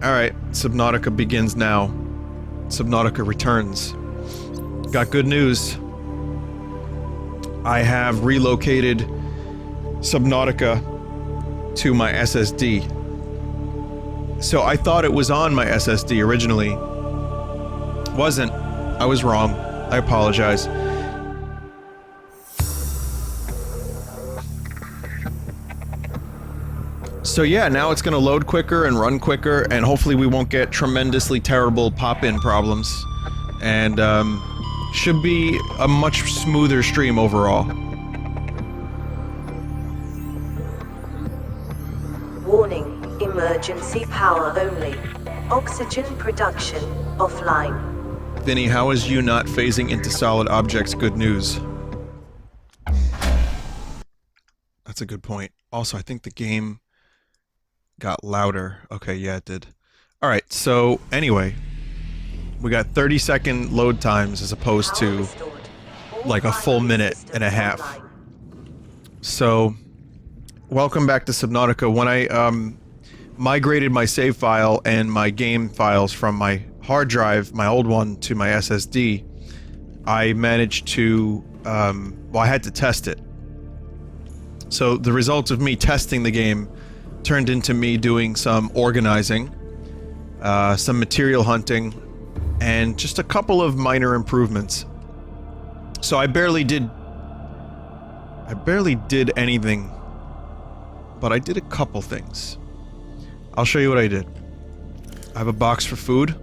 Alright, Subnautica begins now. Subnautica returns. Got good news. I have relocated Subnautica to my SSD. So I thought it was on my SSD originally. Wasn't. I was wrong. I apologize. So yeah, now it's gonna load quicker and run quicker, and hopefully we won't get tremendously terrible pop-in problems. And, should be a much smoother stream overall. Warning, emergency power only. Oxygen production offline. Vinny, how is you not phasing into solid objects good news? That's a good point. Also, I think the game got louder. Okay, yeah, it did. Alright, so, anyway. We got 30-second load times as opposed to, like, a full minute and a half. So, welcome back to Subnautica. When I, migrated my save file and my game files from my hard drive, my old one, to my SSD, I managed to, well, I had to test it. So, the results of me testing the game turned into me doing some organizing, some material hunting, and just a couple of minor improvements. So I barely did anything, but I did a couple things. I'll show you what I did. I have a box for food.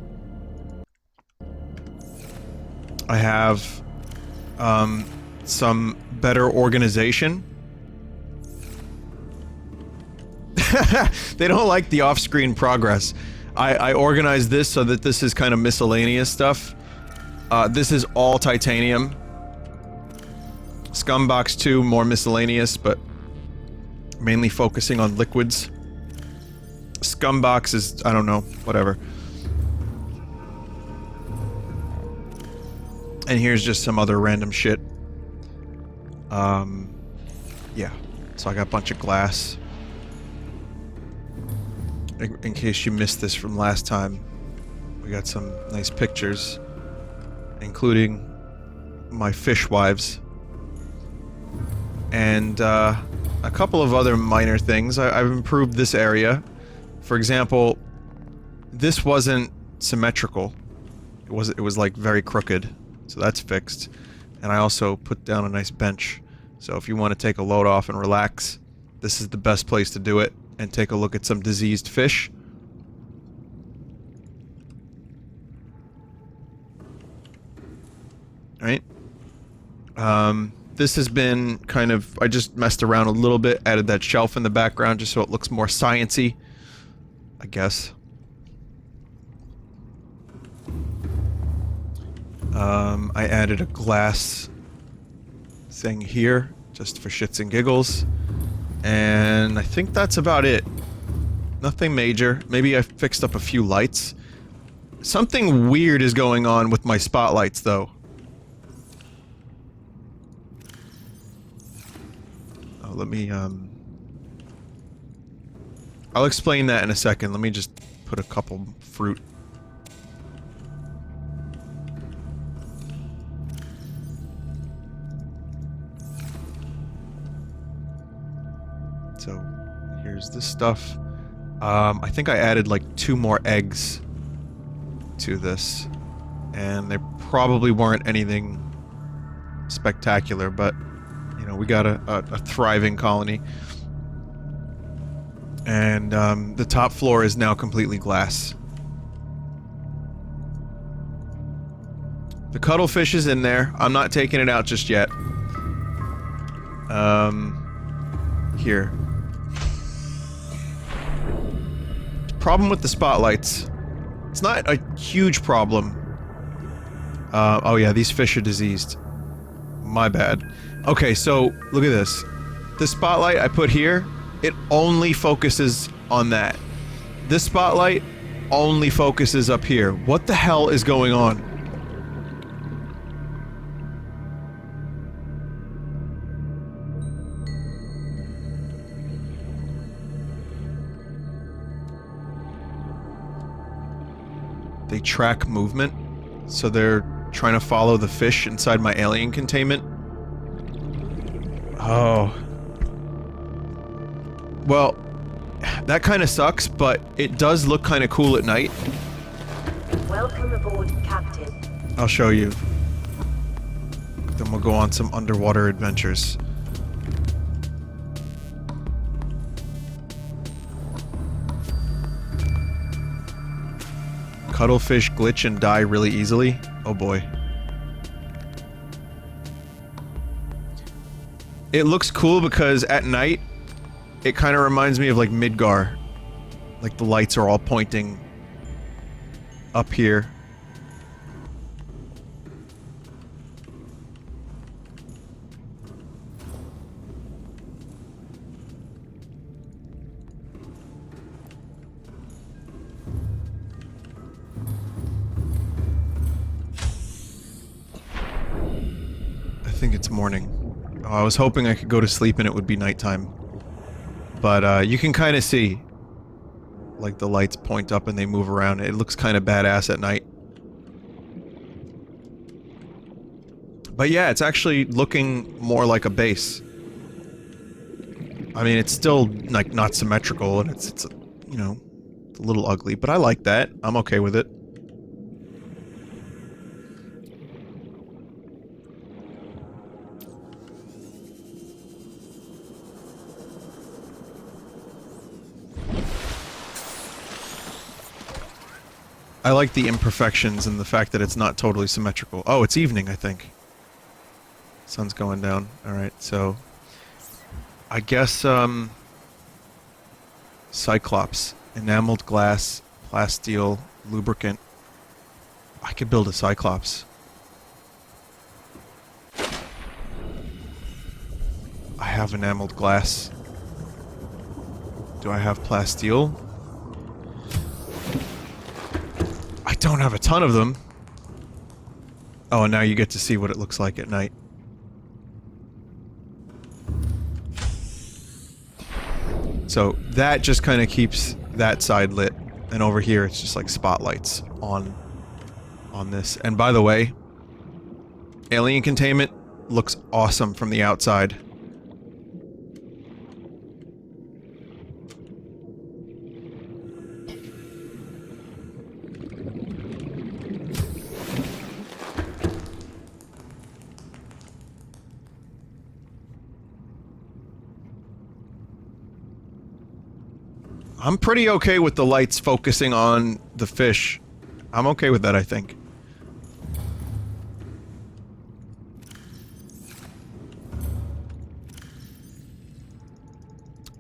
I have, some better organization. They don't like the off-screen progress. I organized this so that this is kind of miscellaneous stuff. This is all titanium. Scumbox 2, more miscellaneous, but mainly focusing on liquids. Scumbox is, I don't know, whatever. And here's just some other random shit. Yeah. So I got a bunch of glass. In case you missed this from last time, we got some nice pictures, including my fishwives, and a couple of other minor things. I've improved this area. For example, this wasn't symmetrical. It was like very crooked, so that's fixed. And I also put down a nice bench, so if you want to take a load off and relax, this is the best place to do it. And take a look at some diseased fish. Alright. This has been kind of... I just messed around a little bit, added that shelf in the background just so it looks more science-y, I guess. I added a glass thing here, just for shits and giggles. And I think that's about it. Nothing major. Maybe I fixed up a few lights. Something weird is going on with my spotlights, though. Oh, let me, I'll explain that in a second. Let me just put a couple fruit. So, here's this stuff. I think I added like 2 more eggs to this. And they probably weren't anything spectacular, but, you know, we got a thriving colony. And, the top floor is now completely glass. The cuttlefish is in there. I'm not taking it out just yet. Here. Problem with the spotlights. It's not a huge problem. Oh yeah, these fish are diseased. My bad. Okay, so, look at this. The spotlight I put here, it only focuses on that. This spotlight only focuses up here. What the hell is going on? they track movement. So they're trying to follow the fish inside my alien containment. Oh. Well, that kind of sucks, but it does look kind of cool at night. Welcome aboard, Captain. I'll show you. Then we'll go on some underwater adventures. Cuttlefish glitch and die really easily. Oh boy. It looks cool because at night, it kind of reminds me of like Midgar. Like the lights are all pointing up here. I think it's morning. Oh, I was hoping I could go to sleep and it would be nighttime. But you can kind of see, like the lights point up and they move around. It looks kind of badass at night. But yeah, it's actually looking more like a base. I mean, it's still like not symmetrical and it's you know, it's a little ugly, but I like that. I'm okay with it. I like the imperfections and the fact that it's not totally symmetrical. Oh, it's evening, I think. Sun's going down. Alright, so... I guess, Cyclops. Enameled glass, plasteel, lubricant. I could build a Cyclops. I have enameled glass. Do I have plasteel? I don't have a ton of them. Oh, and now you get to see what it looks like at night. So that just kind of keeps that side lit, and over here it's just like spotlights on this. And by the way, alien containment looks awesome from the outside. I'm pretty okay with the lights focusing on the fish. I'm okay with that, I think.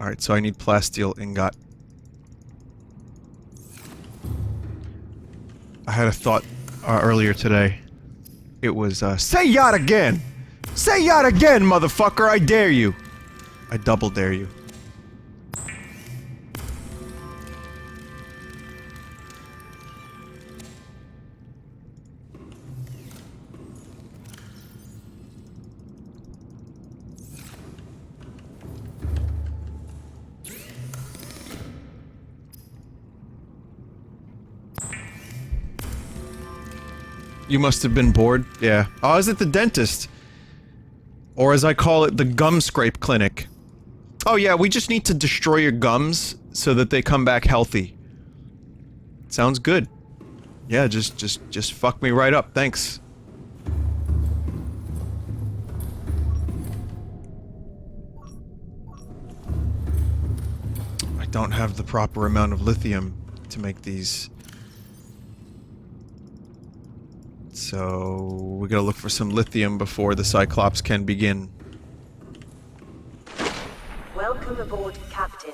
Alright, so I need plasteel ingot. I had a thought earlier today. It was, say yacht again! Say yacht again, motherfucker! I dare you! I double dare you. You must have been bored? Yeah. Oh, I was at the dentist. Or as I call it, the gum scrape clinic. Oh yeah, we just need to destroy your gums so that they come back healthy. Sounds good. Yeah, just fuck me right up, thanks. I don't have the proper amount of lithium to make these. So, we gotta look for some lithium before the Cyclops can begin. Welcome aboard, Captain.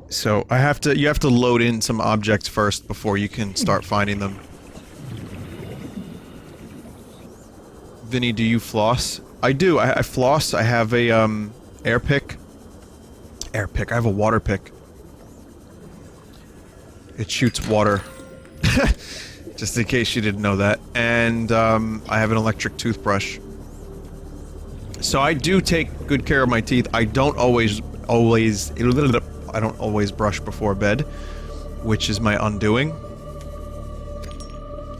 So, you have to load in some objects first before you can start finding them. Vinny, do you floss? I do. I floss. I have a, air pick. Air pick. I have a water pick. It shoots water. Just in case you didn't know that. And I have an electric toothbrush. So I do take good care of my teeth. I don't always brush before bed, which is my undoing.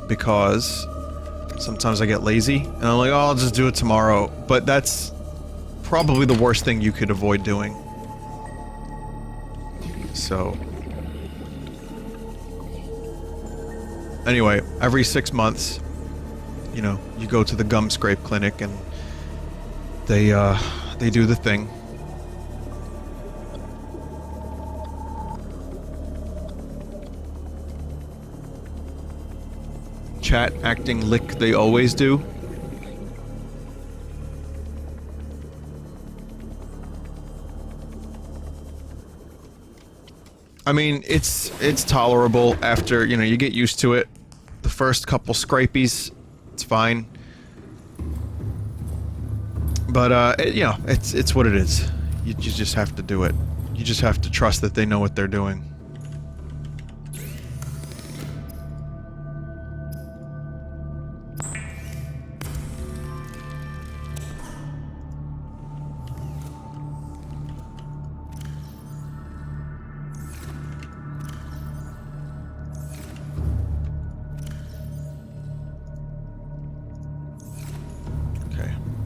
Because sometimes I get lazy, and I'm like, oh, I'll just do it tomorrow. But that's probably the worst thing you could avoid doing. So... Anyway, every 6 months, you know, you go to the gum scrape clinic and they do the thing. Chat acting lick they always do. I mean, it's tolerable after, you know, you get used to it. The first couple scrapies, it's fine. But, you know, it's what it is. You just have to do it. You just have to trust that they know what they're doing.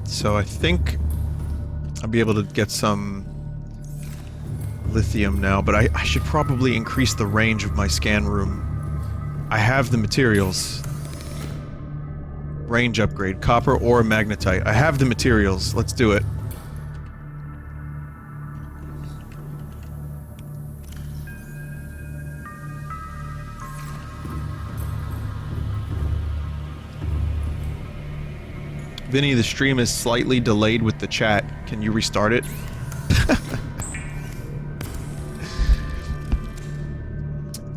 So I think I'll be able to get some lithium now, but I should probably increase the range of my scan room. I have the materials. Range upgrade, copper or magnetite. I have the materials, let's do it. Vinny, the stream is slightly delayed with the chat. Can you restart it?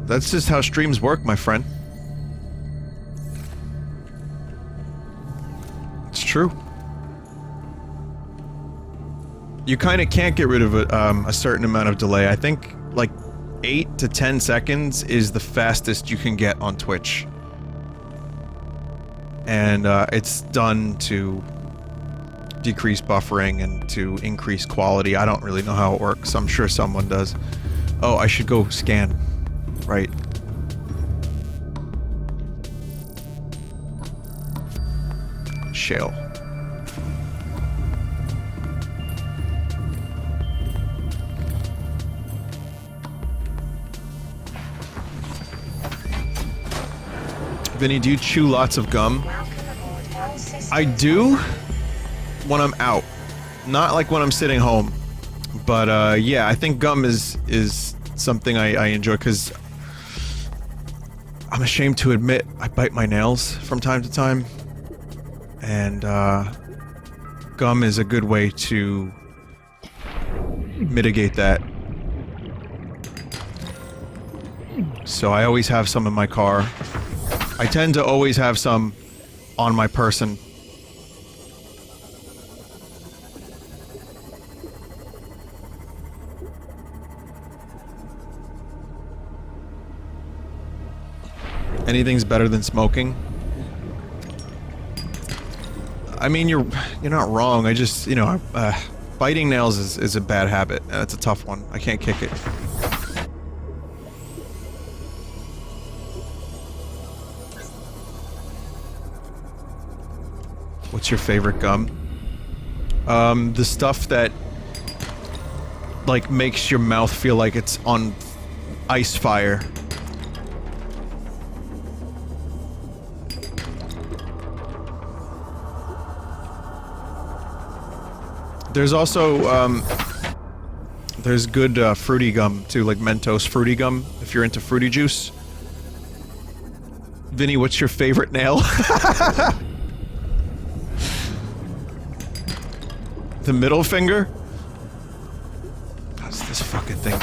That's just how streams work, my friend. It's true. You kind of can't get rid of a certain amount of delay. I think, like, 8 to 10 seconds is the fastest you can get on Twitch. And it's done to decrease buffering and to increase quality. I don't really know how it works. I'm sure someone does. Oh, I should go scan. Right. Shale. Vinny, do you chew lots of gum? I do when I'm out. Not like when I'm sitting home. But, yeah, I think gum is something I enjoy, because I'm ashamed to admit I bite my nails from time to time. And, gum is a good way to mitigate that. So I always have some in my car. I tend to always have some on my person. Anything's better than smoking. I mean, you're not wrong. I just, you know, biting nails is a bad habit, and it's a tough one. I can't kick it. What's your favorite gum? The stuff that, like, makes your mouth feel like it's on ice fire. There's also, there's good, fruity gum, too, like Mentos fruity gum, if you're into fruity juice. Vinny, what's your favorite nail? The middle finger? What's this fucking thing?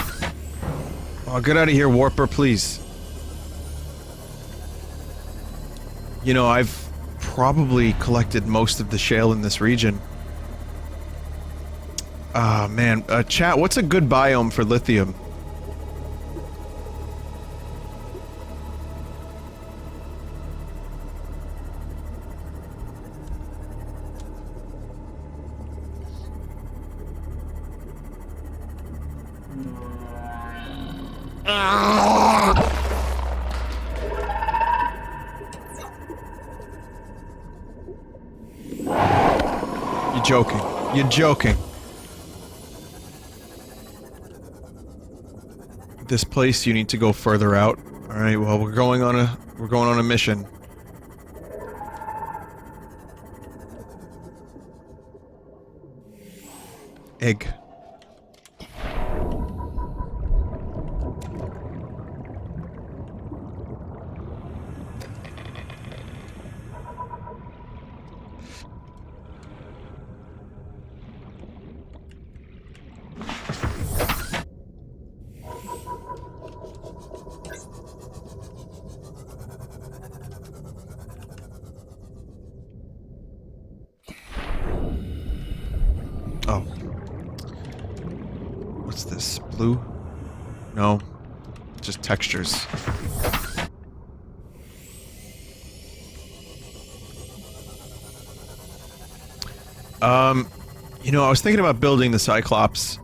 Oh, get out of here, Warper, please. You know, I've probably collected most of the shale in this region. Ah, man. Chat, what's a good biome for lithium? You're joking. You're joking. This place, you need to go further out. All right. Well, we're going on a mission. Egg. Oh. What's this? Blue? No. Just textures. You know, I was thinking about building the Cyclops.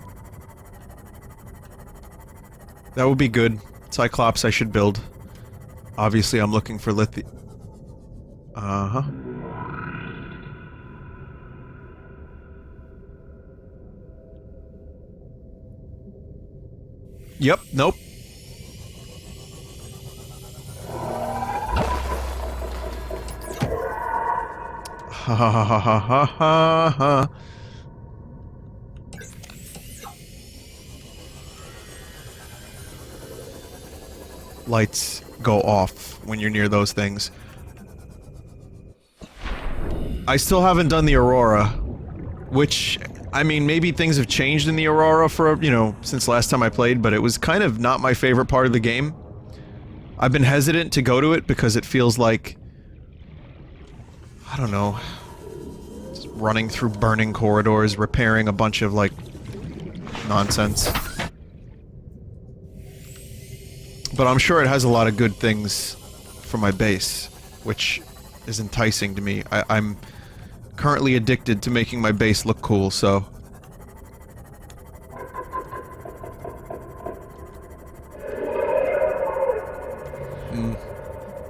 That would be good. Cyclops I should build. Obviously, I'm looking for lithium. Uh-huh. Yep, nope. Ha ha ha ha ha ha ha. Lights go off when you're near those things. I still haven't done the Aurora, which, I mean, maybe things have changed in the Aurora for, you know, since last time I played, but it was kind of not my favorite part of the game. I've been hesitant to go to it because it feels like, I don't know, just running through burning corridors, repairing a bunch of, like, nonsense. But I'm sure it has a lot of good things for my base, which is enticing to me. I'm currently addicted to making my base look cool, so...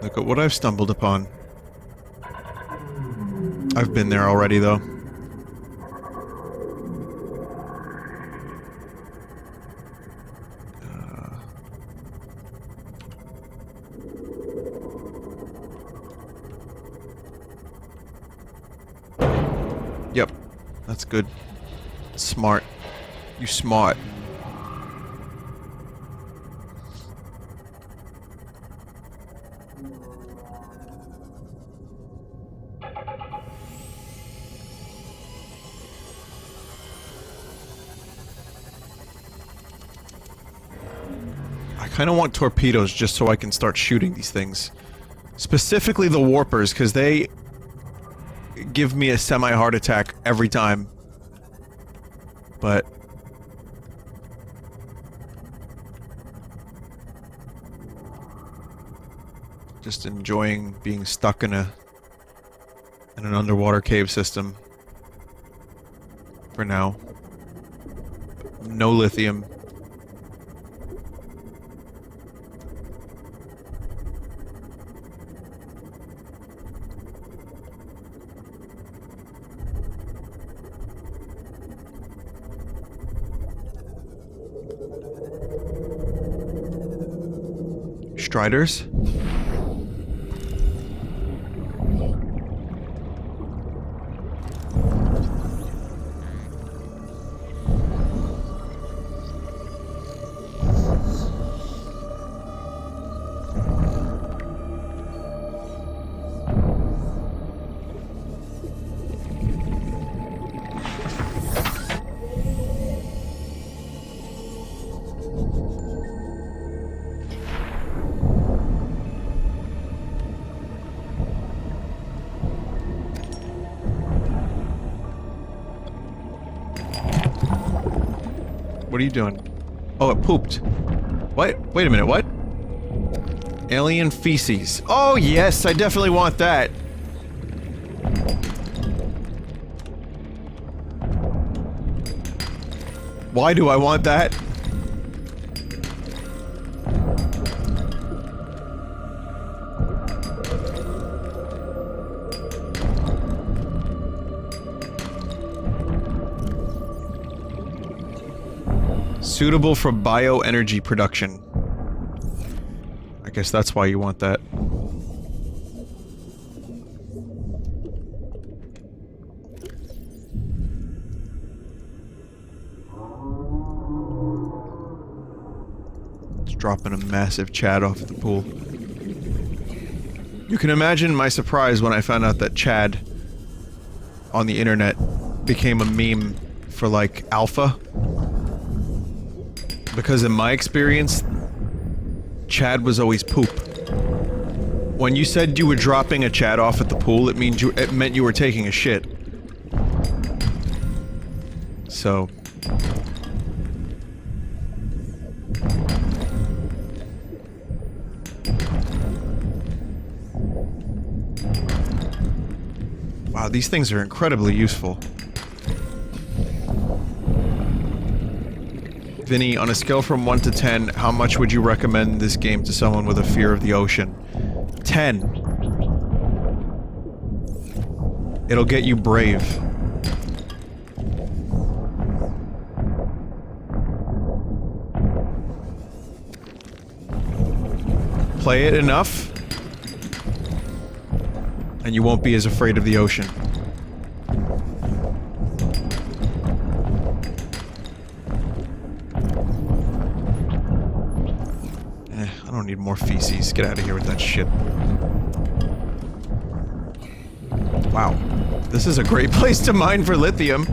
Look at what I've stumbled upon. I've been there already, though. Yep. That's good. Smart. You smart. I kind of want torpedoes just so I can start shooting these things. Specifically the warpers, because they give me a semi-heart attack every time. But... just enjoying being stuck in an underwater cave system. For now. No lithium. Striders? What are you doing? Oh, it pooped. What? Wait a minute, what? Alien feces. Oh, yes, I definitely want that. Why do I want that? Suitable for bioenergy production. I guess that's why you want that. It's dropping a massive Chad off at the pool. You can imagine my surprise when I found out that Chad on the internet became a meme for, like, alpha. Because in my experience, Chad was always poop. When you said you were dropping a Chad off at the pool, it meant you were taking a shit. So... Wow, these things are incredibly useful. Vinny, on a scale from 1 to 10, how much would you recommend this game to someone with a fear of the ocean? 10. It'll get you brave. Play it enough, and you won't be as afraid of the ocean. I don't need more feces. Get out of here with that shit. Wow. This is a great place to mine for lithium.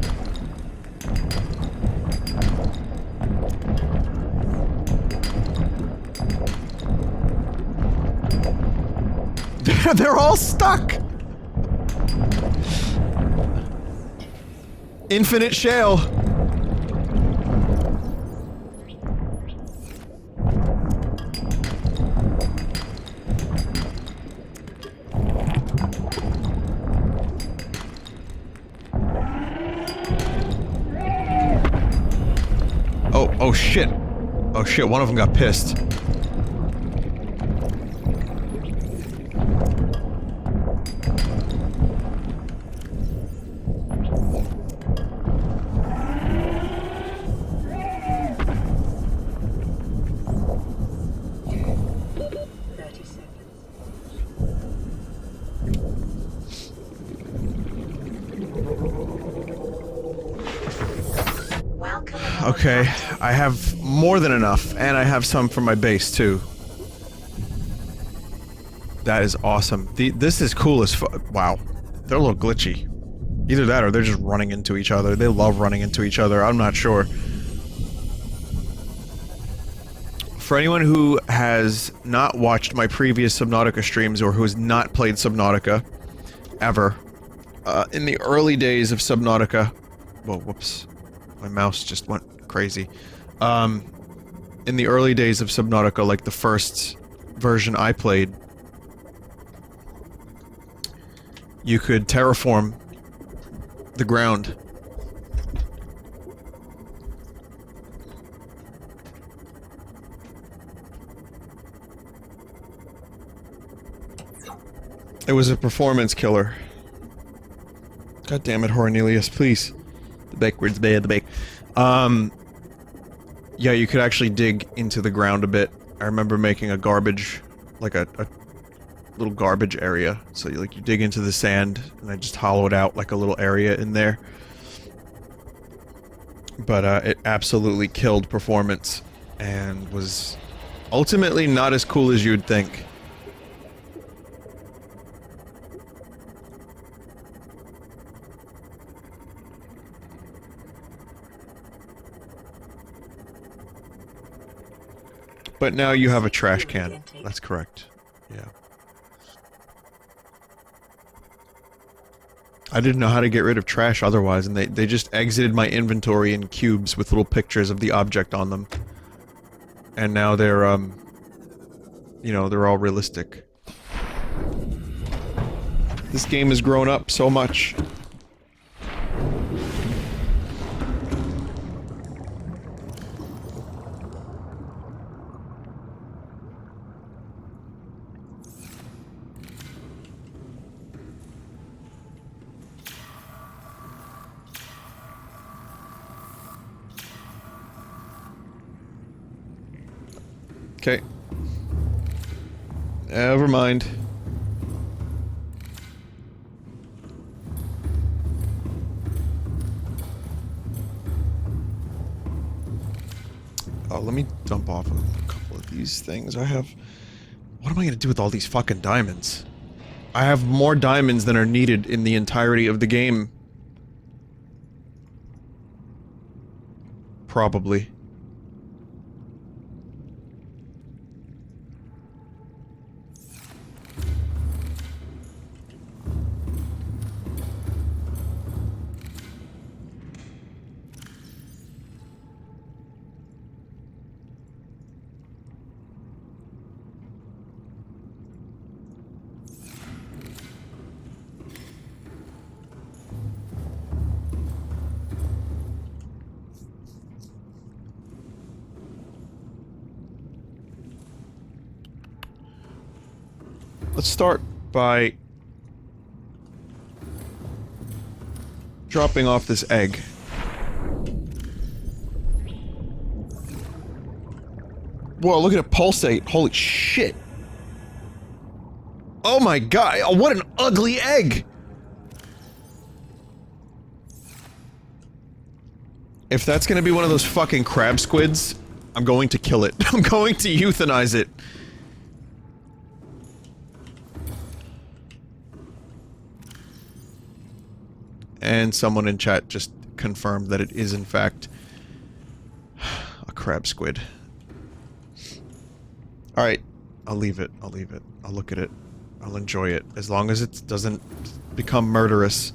They're all stuck! Infinite shale. Oh shit. Oh shit, one of them got pissed. Okay, I have more than enough, and I have some from my base, too. That is awesome. This is cool as fu- wow. They're a little glitchy. Either that or they're just running into each other. They love running into each other, I'm not sure. For anyone who has not watched my previous Subnautica streams, or who has not played Subnautica, ever, in the early days of Subnautica... Whoa, whoops. My mouse just went crazy. In the early days of Subnautica, like the first version I played, you could terraform the ground. It was a performance killer. God damn it, Hornelius, please. The backwards bay of the bake. Yeah, you could actually dig into the ground a bit. I remember making a garbage, like a little garbage area. So you dig into the sand, and I just hollowed out like a little area in there. But it absolutely killed performance, and was ultimately not as cool as you'd think. But now you have a trash can. That's correct. Yeah. I didn't know how to get rid of trash otherwise, and they just exited my inventory in cubes with little pictures of the object on them. And now they're, you know, they're all realistic. This game has grown up so much. Okay. Never mind. Oh, let me dump off a couple of these things. I have... What am I gonna do with all these fucking diamonds? I have more diamonds than are needed in the entirety of the game. Probably. Let's start by dropping off this egg. Whoa, look at it pulsate. Holy shit. Oh my god, oh, what an ugly egg! If that's gonna be one of those fucking crab squids, I'm going to kill it. I'm going to euthanize it. And someone in chat just confirmed that it is in fact a crab squid. Alright, I'll leave it, I'll leave it. I'll look at it. I'll enjoy it. As long as it doesn't become murderous.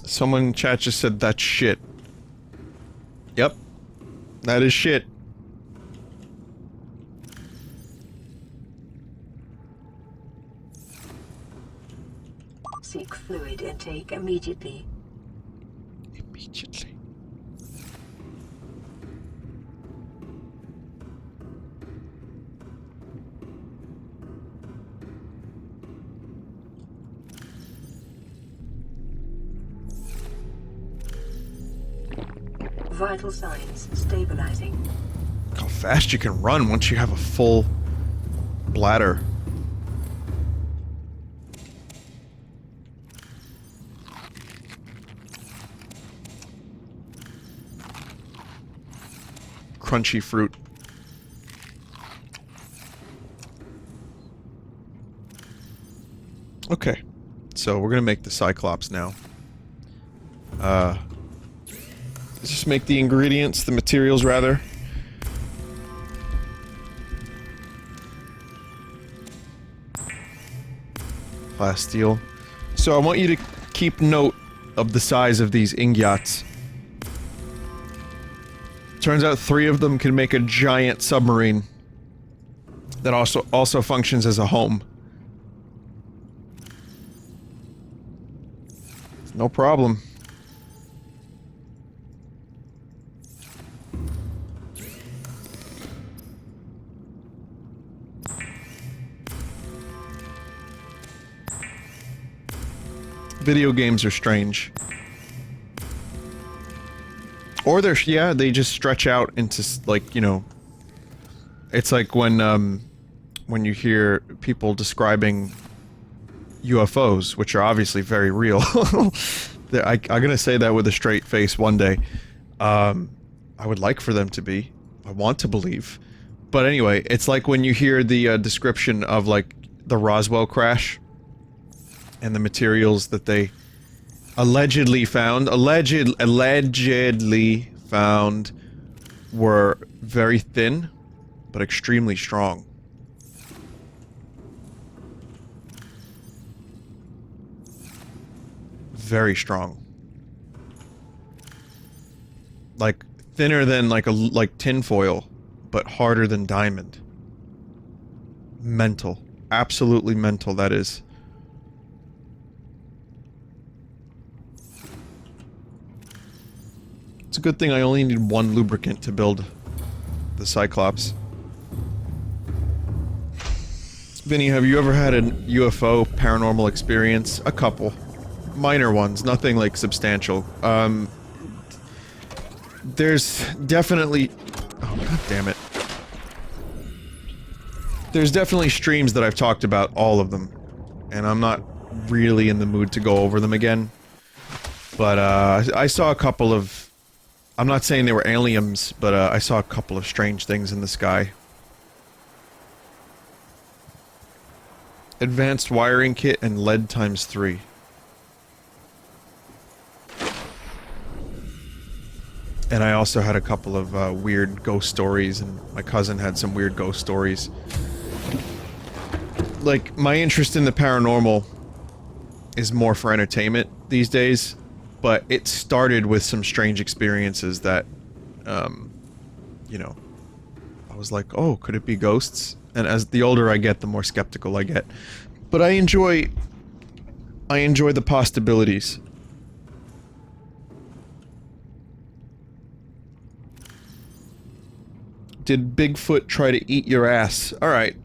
Someone in chat just said that's shit. Yep. That is shit. Seek fluid intake immediately. Immediately. Vital signs stabilizing. Look how fast you can run once you have a full bladder. Crunchy fruit. Okay. So we're gonna make the Cyclops now. Let's just make the ingredients, the materials rather. Plasteel. So I want you to keep note of the size of these ingots. Turns out 3 of them can make a giant submarine that also functions as a home. No problem. Video games are strange. Or they're, yeah, they just stretch out into, like, you know... It's like when you hear people describing UFOs, which are obviously very real. I'm gonna say that with a straight face one day. I would like for them to be. I want to believe. But anyway, it's like when you hear the description of, like, the Roswell crash. And the materials that they allegedly found, allegedly found were very thin, but extremely strong. Very strong. Like, thinner than like tinfoil, but harder than diamond. Mental. Absolutely mental, that is. It's a good thing I only need 1 lubricant to build the Cyclops. Vinny, have you ever had a UFO paranormal experience? A couple. Minor ones, nothing like substantial. There's definitely... Oh, god damn it. There's definitely streams that I've talked about, all of them. And I'm not really in the mood to go over them again. But, I saw a couple of... I'm not saying they were aliens, but, I saw a couple of strange things in the sky. Advanced wiring kit and lead ×3. And I also had a couple of weird ghost stories, and my cousin had some weird ghost stories. Like, my interest in the paranormal is more for entertainment these days, but it started with some strange experiences that, you know, I was like, oh, could it be ghosts? And as the older I get, the more skeptical I get. But I enjoy the possibilities. Did Bigfoot try to eat your ass? Alright.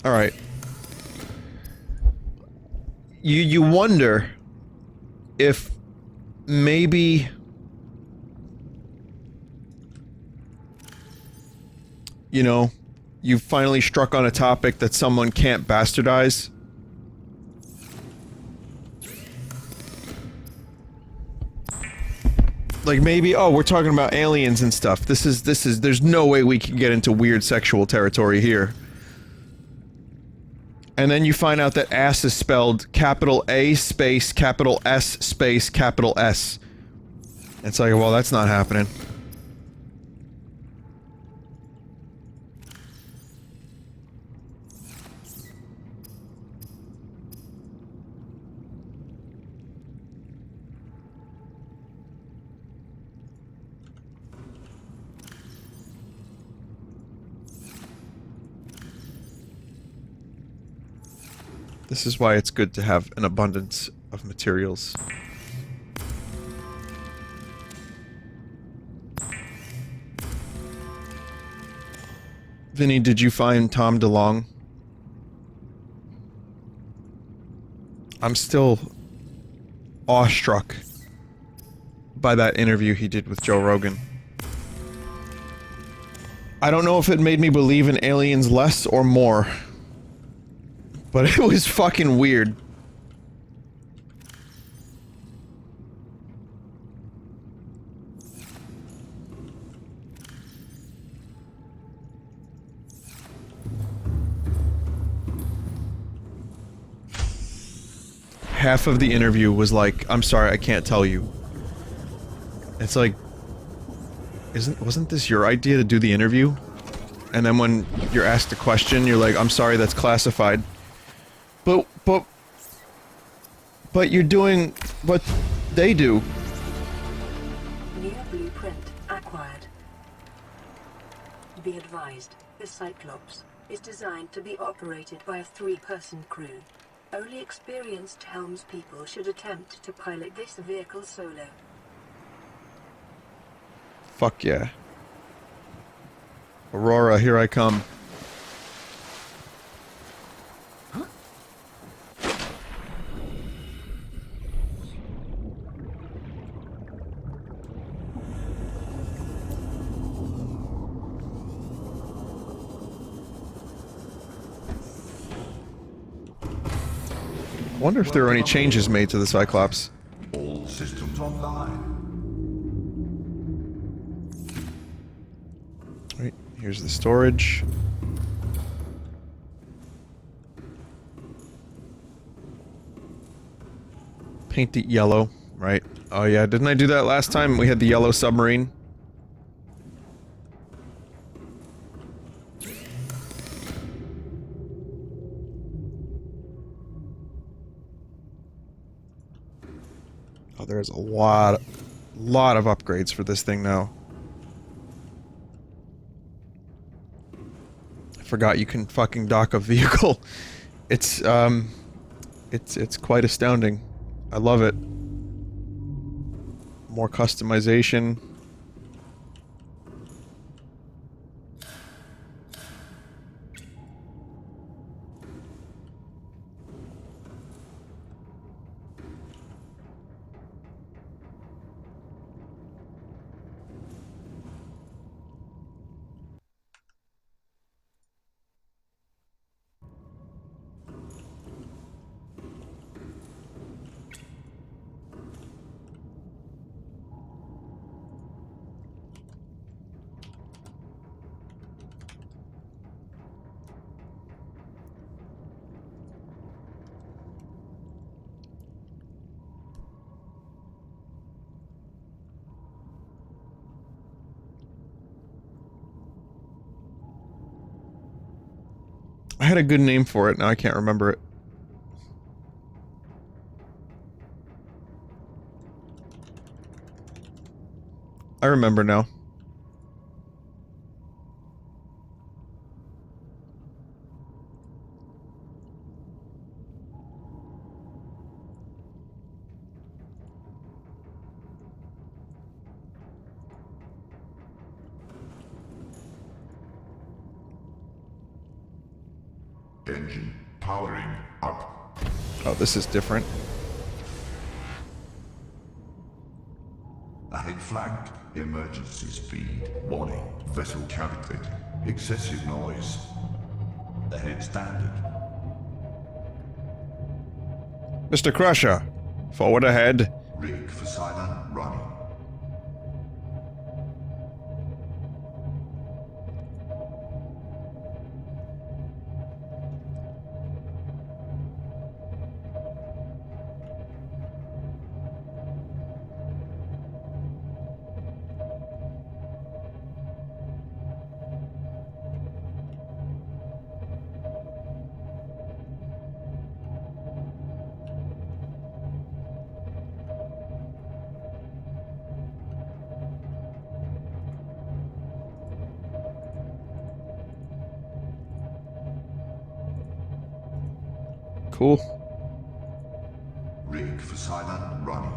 Alright. You wonder if maybe... You know, you've finally struck on a topic that someone can't bastardize. Like maybe, oh, we're talking about aliens and stuff. There's no way we can get into weird sexual territory here. And then you find out that ass is spelled capital A space capital S space capital S. It's like, well, that's not happening. This is why it's good to have an abundance of materials. Vinny, did you find Tom DeLonge? I'm still awestruck by that interview he did with Joe Rogan. I don't know if it made me believe in aliens less or more. But it was fucking weird. Half of the interview was like, I'm sorry, I can't tell you. It's like, wasn't this your idea to do the interview? And then when you're asked a question, you're like, I'm sorry, that's classified. But you're doing what they do. New blueprint acquired. Be advised, the Cyclops is designed to be operated by a 3-person crew. Only experienced helmspeople should attempt to pilot this vehicle solo. Fuck yeah. Aurora, here I come. I wonder if there are any changes made to the Cyclops. All systems online. Right, here's the storage. Paint it yellow, right? Oh yeah, didn't I do that last time? We had the yellow submarine. Oh, there's a lot of upgrades for this thing now. I forgot you can fucking dock a vehicle. It's quite astounding. I love it. More customization. I had a good name for it, now I can't remember it. I remember now. Engine powering up. Oh, this is different. Ahead flagged. Emergency speed. Warning. Vessel counterfeit. Excessive noise. Ahead standard. Mr. Crusher, forward ahead. Rig for silent running. Cool. Rig for silent running.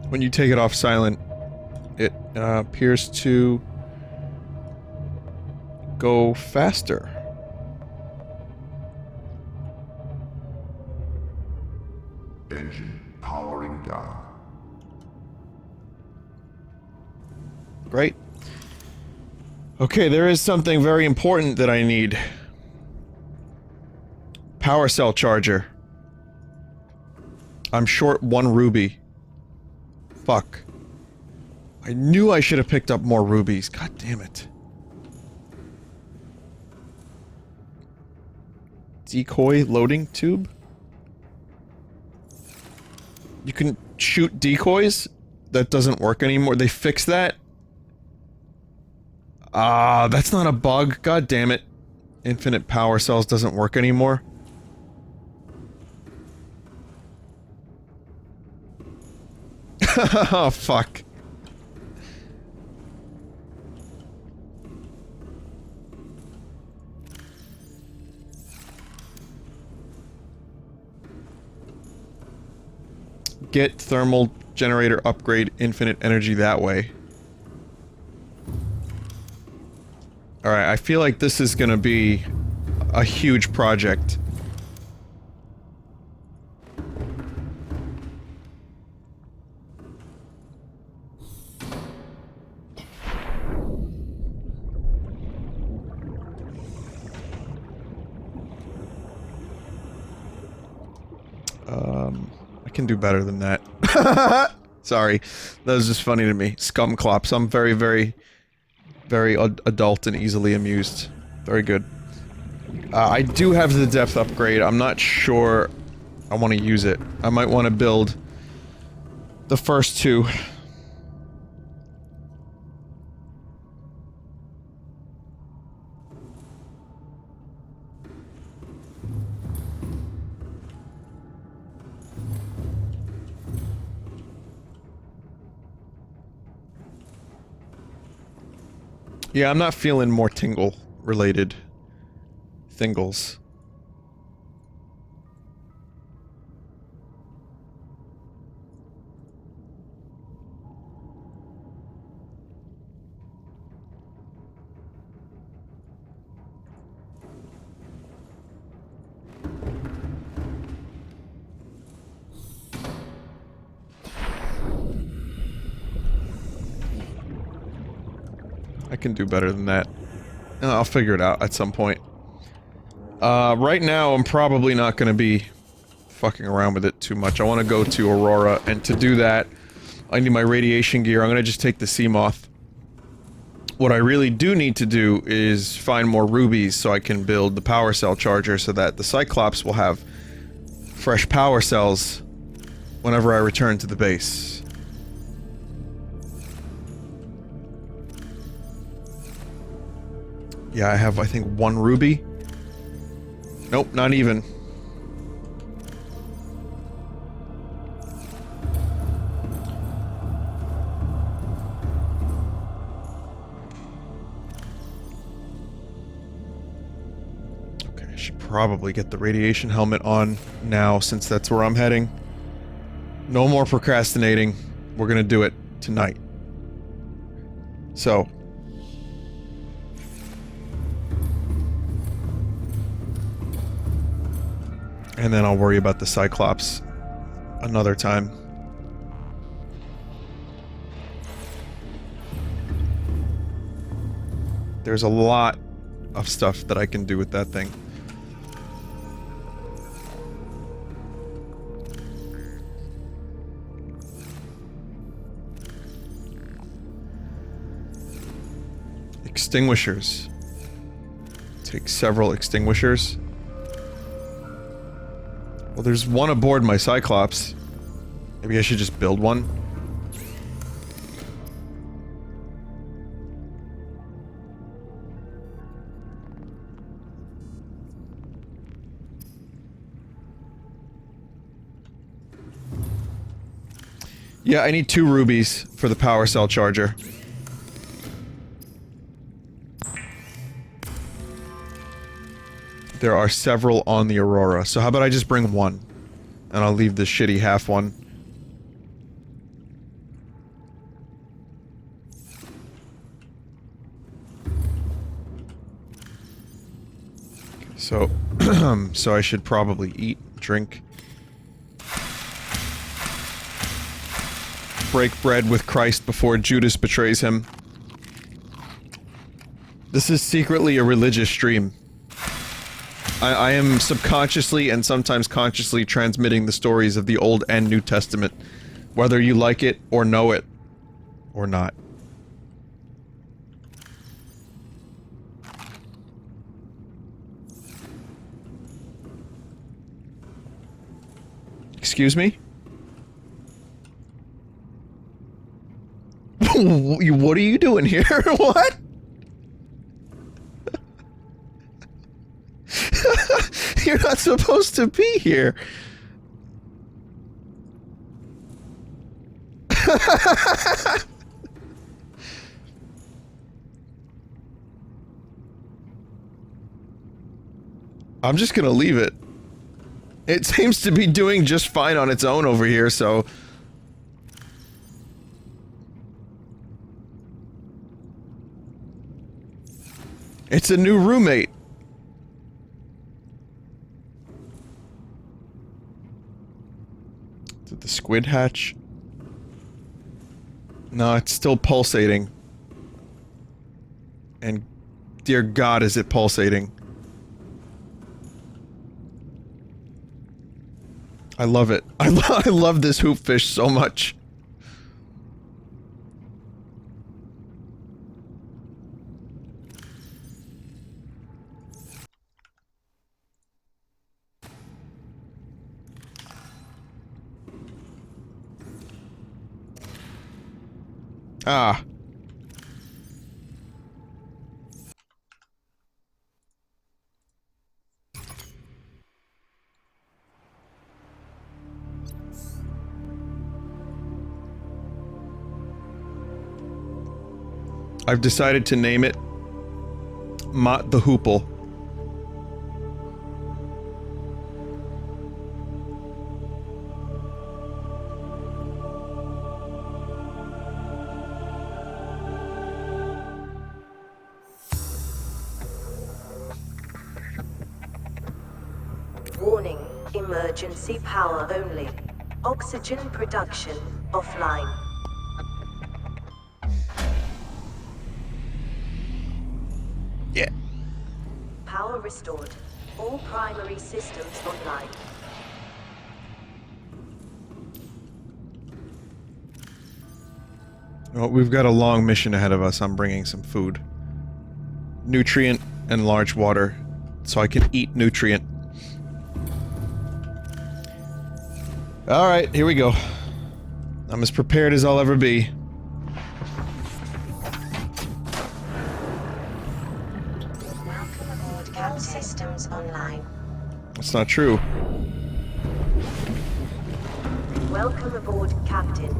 When you take it off silent, it appears to go faster. Engine powering down. Great. Okay, there is something very important that I need. Power cell charger. I'm short 1 ruby. Fuck. I knew I should have picked up more rubies. God damn it. Decoy loading tube? You can shoot decoys? That doesn't work anymore. They fixed that? Ah, that's not a bug. God damn it. Infinite power cells doesn't work anymore. Oh, fuck. Get thermal generator upgrade infinite energy that way. Alright, I feel like this is gonna be a huge project. I can do better than that. Sorry, that was just funny to me. Scumclops. I'm very, very adult and easily amused. Very good. I do have the depth upgrade. I'm not sure I want to use it. I might want to build the first 2. Yeah, I'm not feeling more tingle-related thingles. I can do better than that. I'll figure it out at some point. Right now, I'm probably not going to be fucking around with it too much. I want to go to Aurora, and to do that, I need my radiation gear. I'm going to just take the Seamoth. What I really do need to do is find more rubies so I can build the power cell charger so that the Cyclops will have fresh power cells whenever I return to the base. Yeah, I have, I think, 1 ruby. Nope, not even. Okay, I should probably get the radiation helmet on now, since that's where I'm heading. No more procrastinating. We're gonna do it tonight. So. And then I'll worry about the Cyclops another time. There's a lot of stuff that I can do with that thing. Extinguishers. Take several extinguishers. Well, there's one aboard my Cyclops. Maybe I should just build one. Yeah, I need 2 rubies for the power cell charger. There are several on the Aurora, so how about I just bring 1? And I'll leave the shitty half one. So, so I should probably eat, drink. Break bread with Christ before Judas betrays him. This is secretly a religious stream. I am subconsciously and sometimes consciously transmitting the stories of the Old and New Testament, whether you like it or know it, or not. Excuse me? What are you doing here? What? You're not supposed to be here. I'm just gonna leave it. It seems to be doing just fine on its own over here, so... It's a new roommate. Is it the squid hatch? No, it's still pulsating. And dear God, is it pulsating. I love it. I love this hoop fish so much. Ah. I've decided to name it Mott the Hoople. Warning, emergency power only. Oxygen production offline. Yeah. Power restored. All primary systems online. Well, we've got a long mission ahead of us. I'm bringing some food. Nutrient and large water, so I can eat nutrient. Alright, here we go. I'm as prepared as I'll ever be. aboard, Captain. All systems online. That's not true. Welcome aboard, Captain.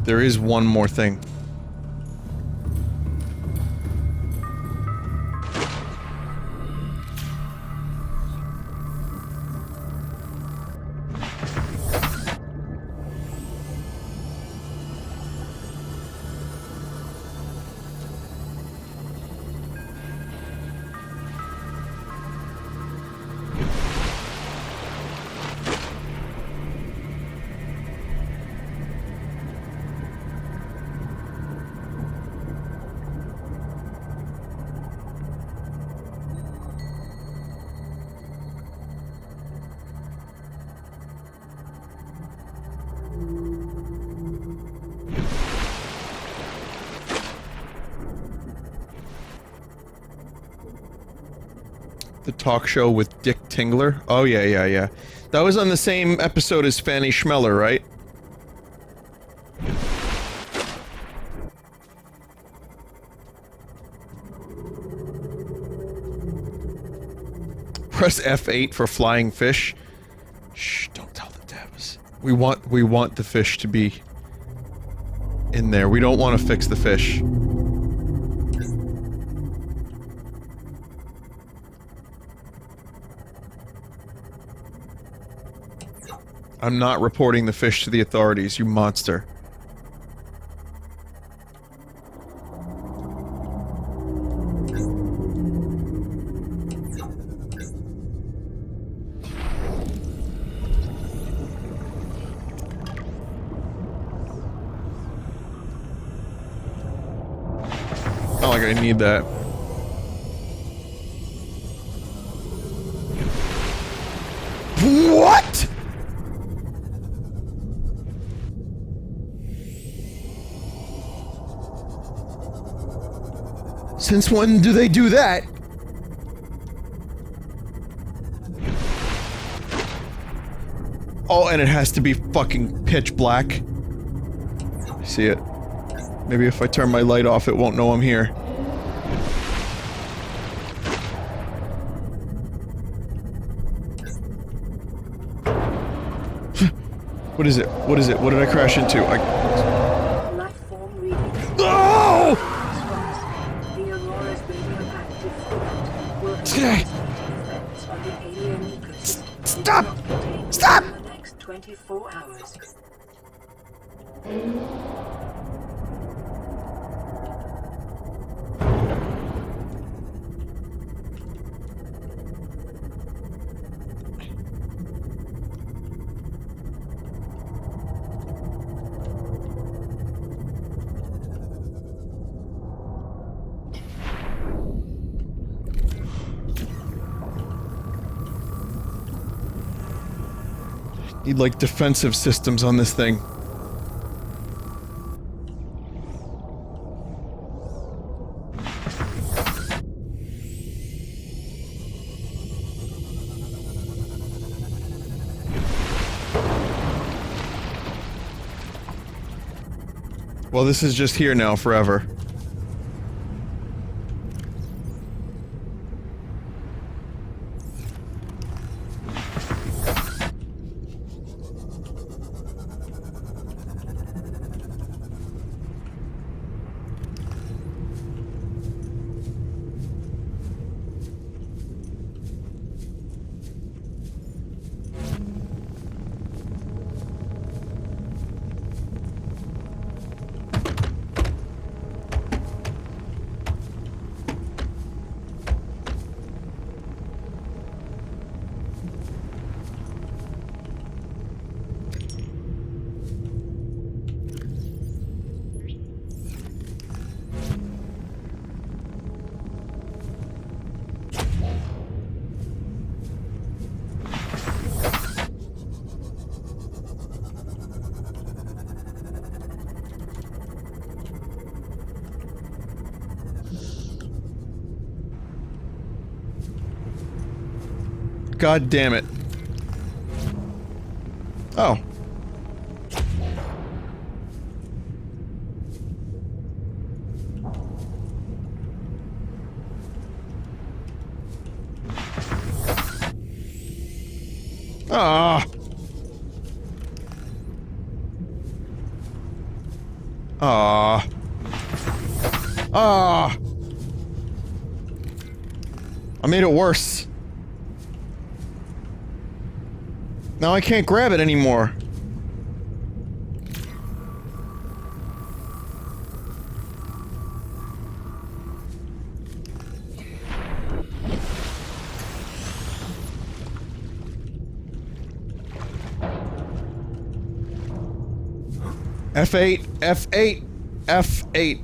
There is one more thing. The talk show with Dick Tingler? Oh, yeah. That was on the same episode as Fanny Schmeller, right? Press F8 for flying fish. Shh, don't tell the devs. We want the fish to be in there. We don't want to fix the fish. I'm not reporting the fish to the authorities, you monster. Not like I need that. What?! Since when do they do that? Oh, and it has to be fucking pitch black. See it? Maybe if I turn my light off, it won't know I'm here. What is it? What is it? What did I crash into? Oh! Stop! Stop! In the next 24 hours. Need like defensive systems on this thing. Well, this is just here now forever. God damn it. Oh. Ah! Ah! Ah! I made it worse. Now I can't grab it anymore. F8, F8, F8.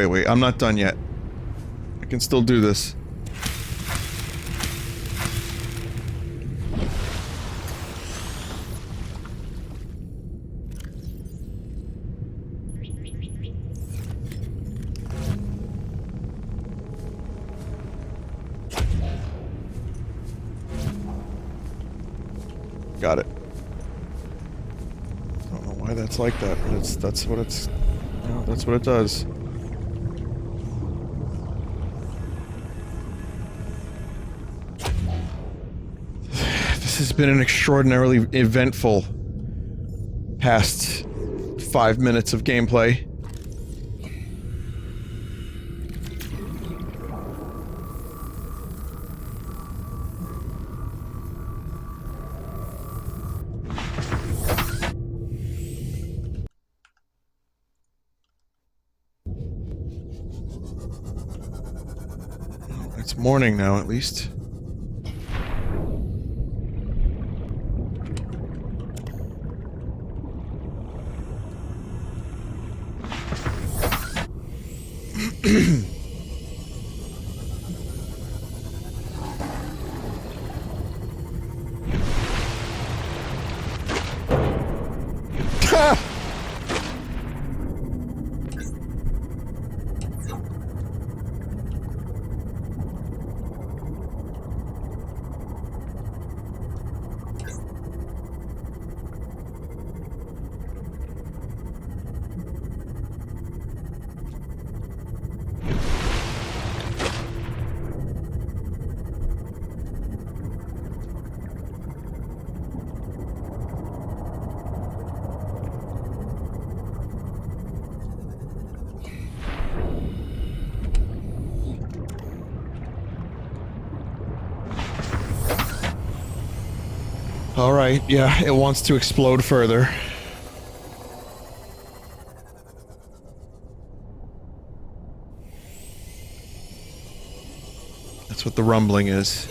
Wait. I'm not done yet. I can still do this. Got it. I don't know why that's like that, but that's what it's... You know, that's what it does. This has been an extraordinarily eventful past 5 minutes of gameplay. It's morning now, at least. Alright, yeah, it wants to explode further. That's what the rumbling is.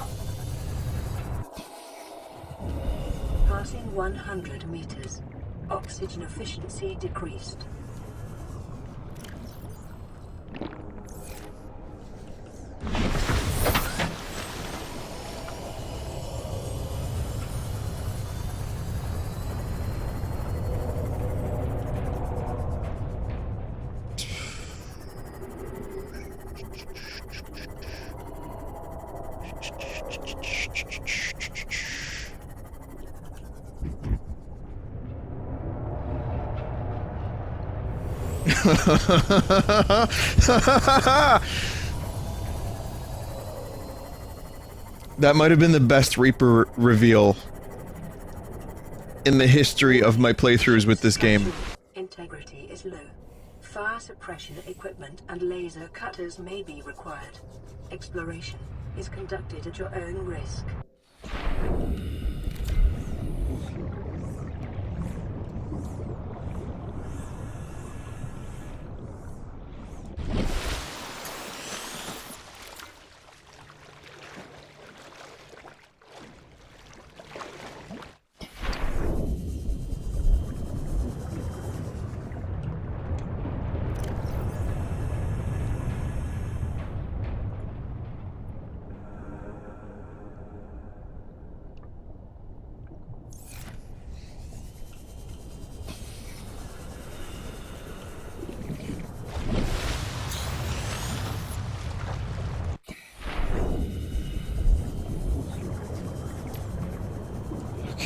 Passing 100 meters. Oxygen efficiency decreased. That might have been the best Reaper reveal in the history of my playthroughs with this game. Integrity is low. Fire suppression equipment and laser cutters may be required. Exploration is conducted at your own risk.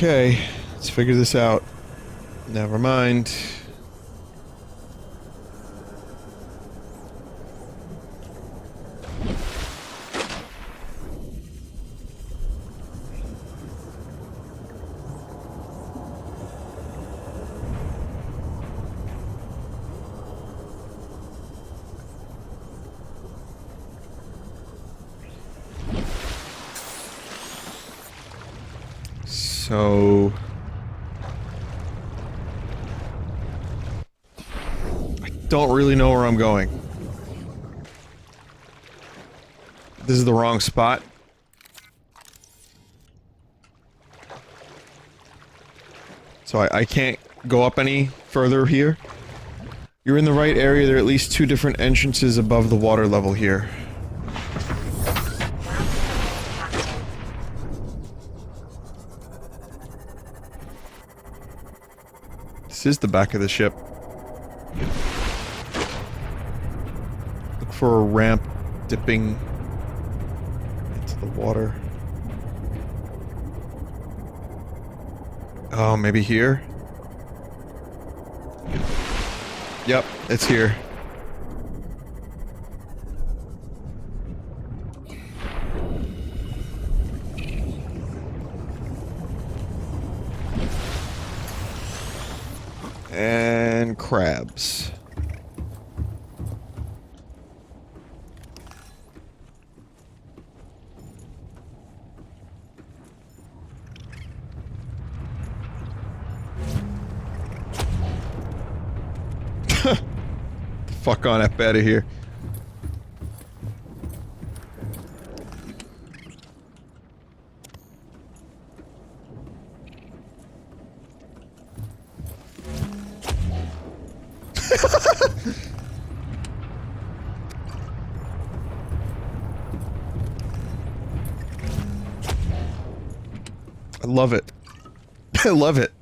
Okay, let's figure this out. Never mind. So I don't really know where I'm going. This is the wrong spot. So I can't go up any further here. You're in the right area. There are at least 2 different entrances above the water level here. This is the back of the ship. Look for a ramp dipping into the water. Oh, maybe here? Yep, it's here. And crabs. Fuck on up out of here. I love it. I love it.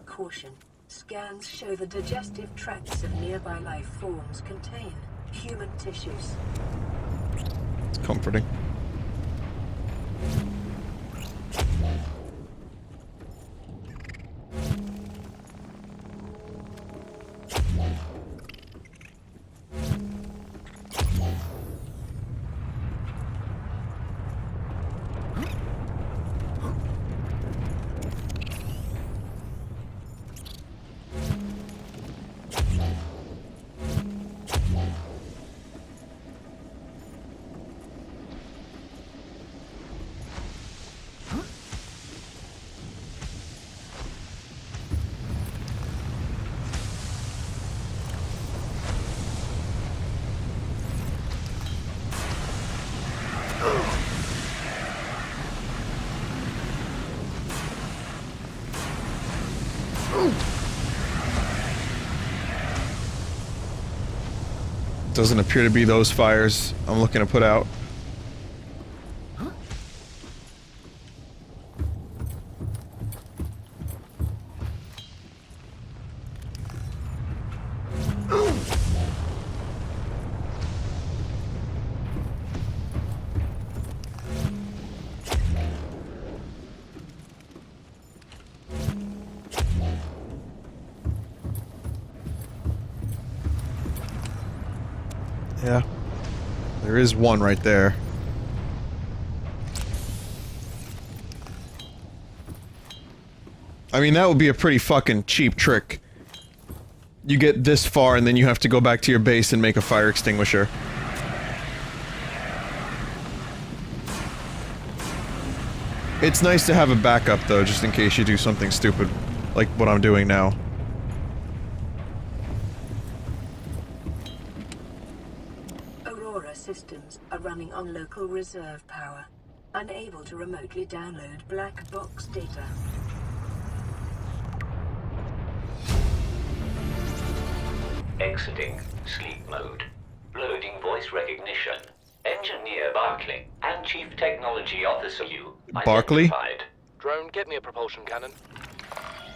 Caution. Scans show the digestive tracts of nearby life forms contain human tissues. It's comforting. Doesn't appear to be those fires I'm looking to put out. Yeah. There is one right there. I mean, that would be a pretty fucking cheap trick. You get this far and then you have to go back to your base and make a fire extinguisher. It's nice to have a backup though, just in case you do something stupid, like what I'm doing now. Systems are running on local reserve power, unable to remotely download black box data. Exiting sleep mode. Loading voice recognition. Engineer Barclay and Chief Technology Officer you Barclay? identified. Drone, get me a propulsion cannon.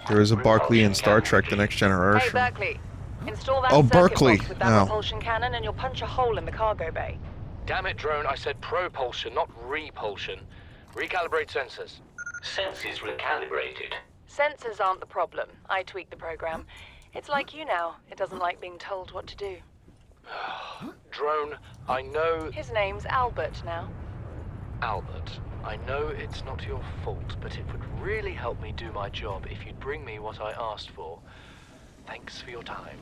There is a Barclay in Star Trek: The Next Generation. Hey, Berkeley. Install that Oh, circuit Berkeley. box with that Oh. repulsion cannon and you'll punch a hole in the cargo bay. Damn it, drone, I said propulsion, not repulsion. Recalibrate sensors. Senses recalibrated. Sensors aren't the problem. I tweaked the program. It's like you now. It doesn't like being told what to do. Drone, I know... His name's Albert now. Albert, I know it's not your fault, but it would really help me do my job if you'd bring me what I asked for. Thanks for your time.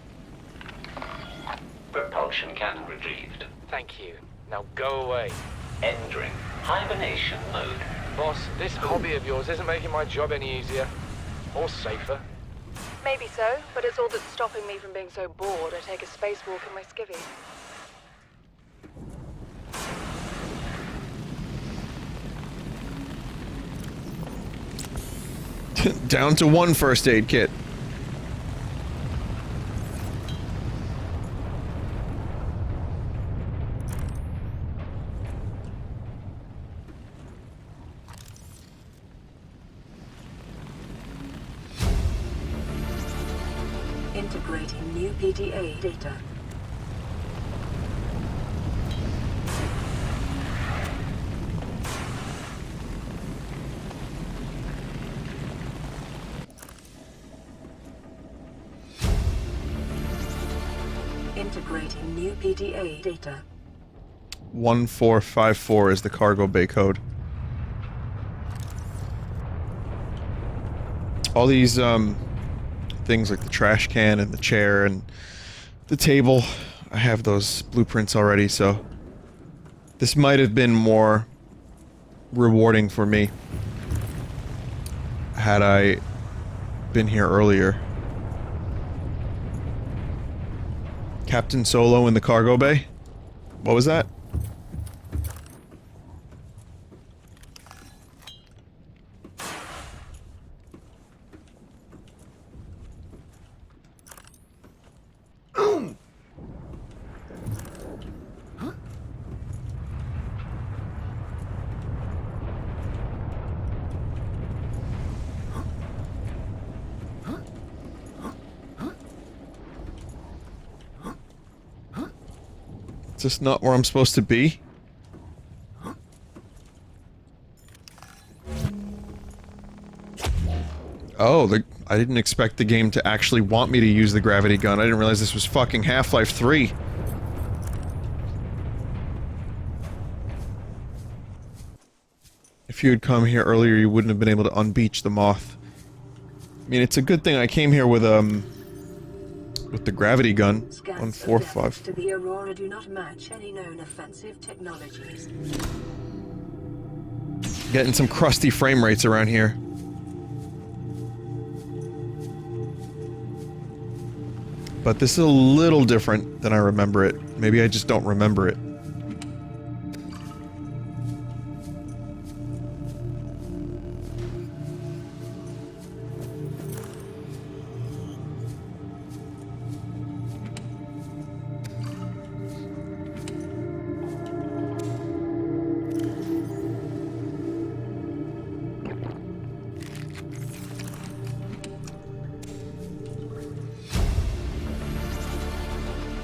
Propulsion cannon retrieved. Thank you. Now go away. Entering hibernation mode. Boss, this hobby of yours isn't making my job any easier. Or safer. Maybe so, but it's all that's stopping me from being so bored I take a spacewalk in my skivvy. Down to one first aid kit. Integrating new PDA data. Integrating new PDA data. 1454 is the cargo bay code. All these things like the trash can and the chair and the table, I have those blueprints already, so this might have been more rewarding for me had I been here earlier. Captain Solo in the cargo bay? What was that? Is this not where I'm supposed to be? Oh, I didn't expect the game to actually want me to use the gravity gun. I didn't realize this was fucking Half-Life 3. If you had come here earlier, you wouldn't have been able to unbeach the moth. I mean, it's a good thing I came here with the gravity gun. Scans 145. of depth to the Aurora do not match any known offensive technologies. Getting some crusty frame rates around here. But this is a little different than I remember it. Maybe I just don't remember it.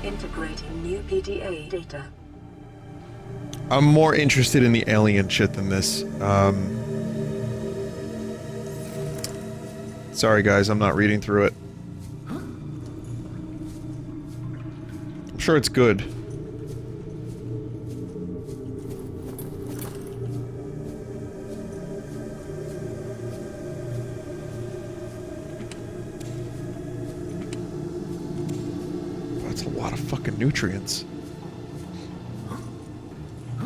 Integrating new PDA data. I'm more interested in the alien shit than this. Sorry guys, I'm not reading through it. I'm sure it's good. That's a lot of fucking nutrients.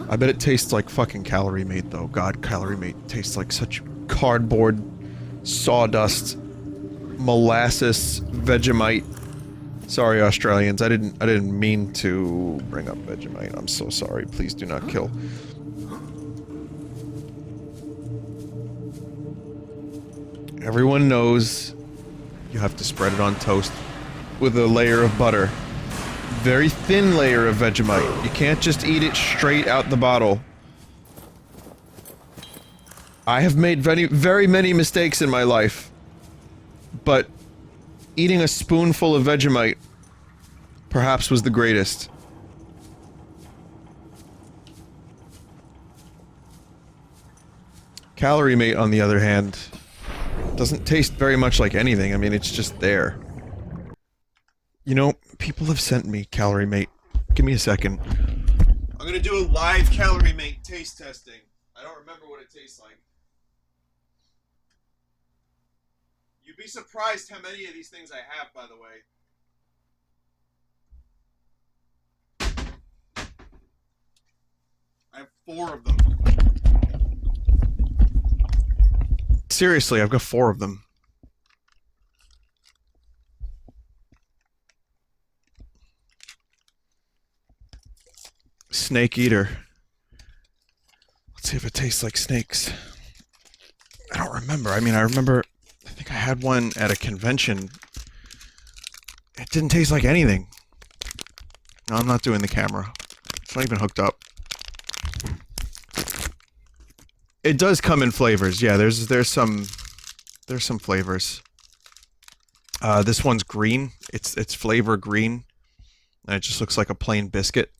I bet it tastes like fucking Calorie Mate, though. God, Calorie Mate tastes like such cardboard, sawdust, molasses, Vegemite. Sorry, Australians. I didn't mean to bring up Vegemite. I'm so sorry. Please do not kill. Everyone knows you have to spread it on toast with a layer of butter. Very thin layer of Vegemite. You can't just eat it straight out the bottle. I have made very many mistakes in my life. But eating a spoonful of Vegemite perhaps was the greatest. Calorie Mate, on the other hand, doesn't taste very much like anything. I mean, it's just there. You know, people have sent me Calorie Mate. Give me a second. I'm gonna do a live Calorie Mate taste testing. I don't remember what it tastes like. You'd be surprised how many of these things I have, by the way. I have 4 of them. Seriously, I've got 4 of them. Snake Eater. Let's see if it tastes like snakes. I don't remember. I mean, I think I had one at a convention. It didn't taste like anything. No, I'm not doing the camera. It's not even hooked up. It does come in flavors. Yeah, there's some flavors. This one's green. It's flavor green. And it just looks like a plain biscuit.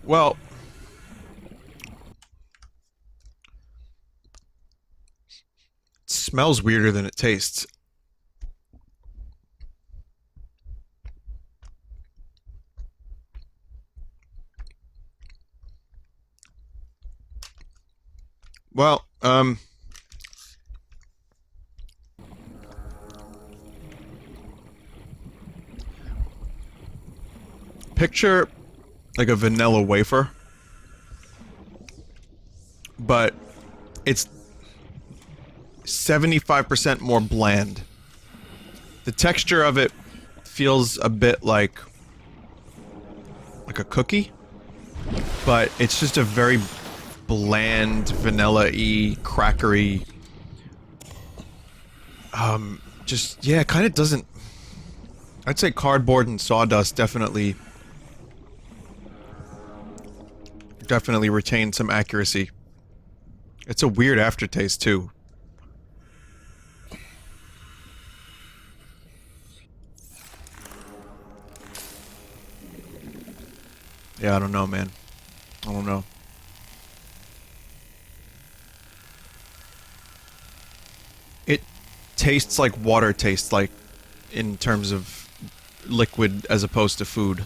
Well, it smells weirder than it tastes. Well, picture like a vanilla wafer, but it's 75% more bland. The texture of it feels a bit like a cookie, but it's just a very bland, vanilla-y, crackery, just, yeah, kind of doesn't... I'd say cardboard and sawdust definitely retain some accuracy. It's a weird aftertaste, too. Yeah, I don't know, man. I don't know. It tastes like water tastes like, in terms of liquid as opposed to food.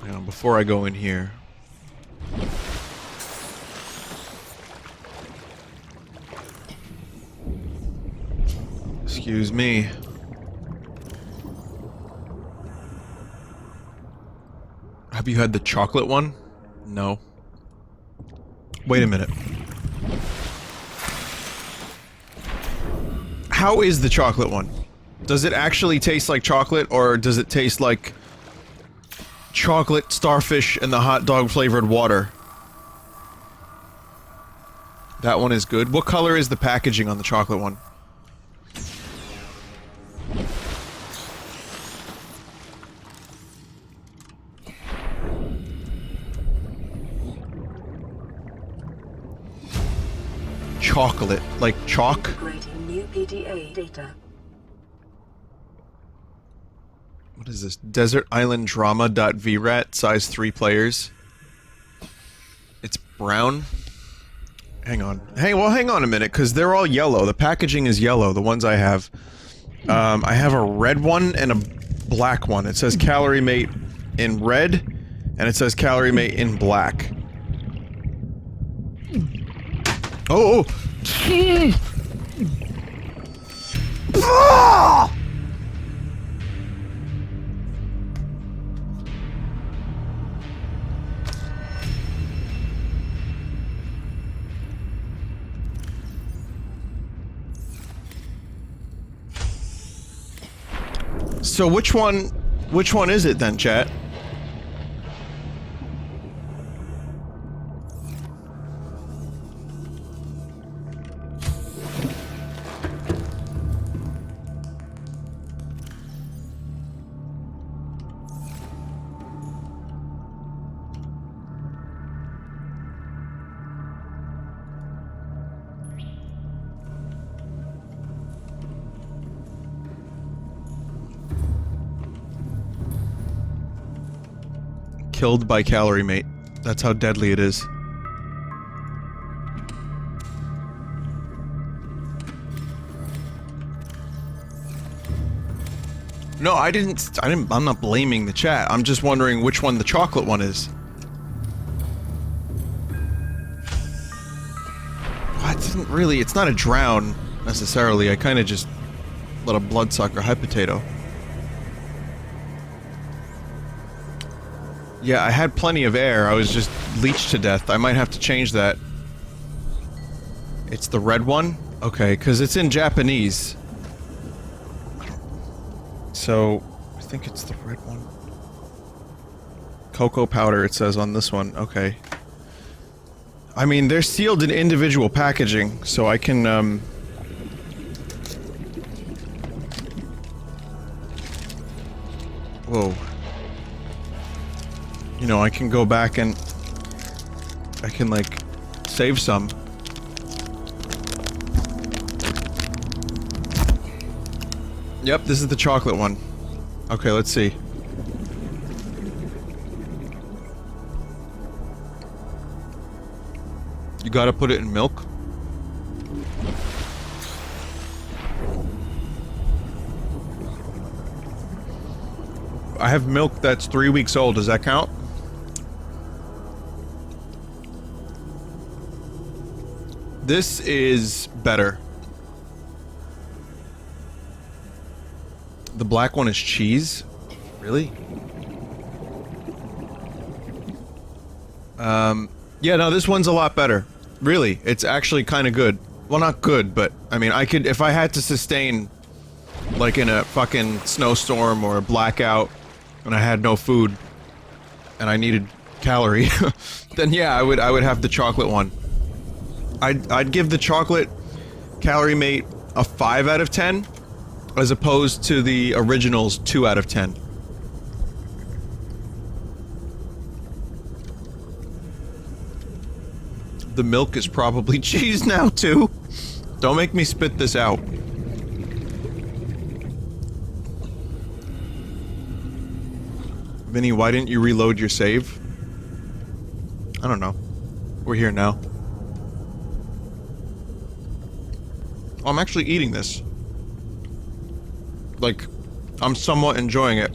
Hang on, before I go in here. Excuse me. Have you had the chocolate one? No. Wait a minute. How is the chocolate one? Does it actually taste like chocolate, or does it taste like chocolate, starfish, and the hot dog flavored water? That one is good. What color is the packaging on the chocolate one? Chocolate, like chalk? Integrating new PDA data. What is this? Desert Island Drama.vrat, size 3 players. It's brown. Hang on. Hey, well, hang on a minute, because they're all yellow. The packaging is yellow, the ones I have. I have a red one and a black one. It says Calorie Mate in red, and it says Calorie Mate in black. Oh! Ah! So which one is it then, chat? Killed by calorie mate. That's how deadly it is. No, I'm not blaming the chat. I'm just wondering which one the chocolate one is. Well, it didn't really, it's not a drown, necessarily. I kind of just let a bloodsucker high potato. Yeah, I had plenty of air. I was just leached to death. I might have to change that. It's the red one? Okay, because it's in Japanese. So, I think it's the red one. Cocoa powder, it says on this one. Okay. I mean, they're sealed in individual packaging, so I can, Whoa. You know, I can go back and... I can, like, save some. Yep, this is the chocolate one. Okay, let's see. You gotta put it in milk? I have milk that's 3 weeks old. Does that count? This is better. The black one is cheese? Really? Yeah, no, this one's a lot better. Really, it's actually kind of good. Well, not good, but, I mean, I could, if I had to sustain, like in a fucking snowstorm or a blackout, and I had no food, and I needed calorie, then yeah, I would have the chocolate one. I'd give the chocolate calorie mate a 5 out of 10, as opposed to the original's 2 out of 10. The milk is probably cheese now, too. Don't make me spit this out. Vinny, why didn't you reload your save? I don't know. We're here now. Oh, I'm actually eating this. Like, I'm somewhat enjoying it.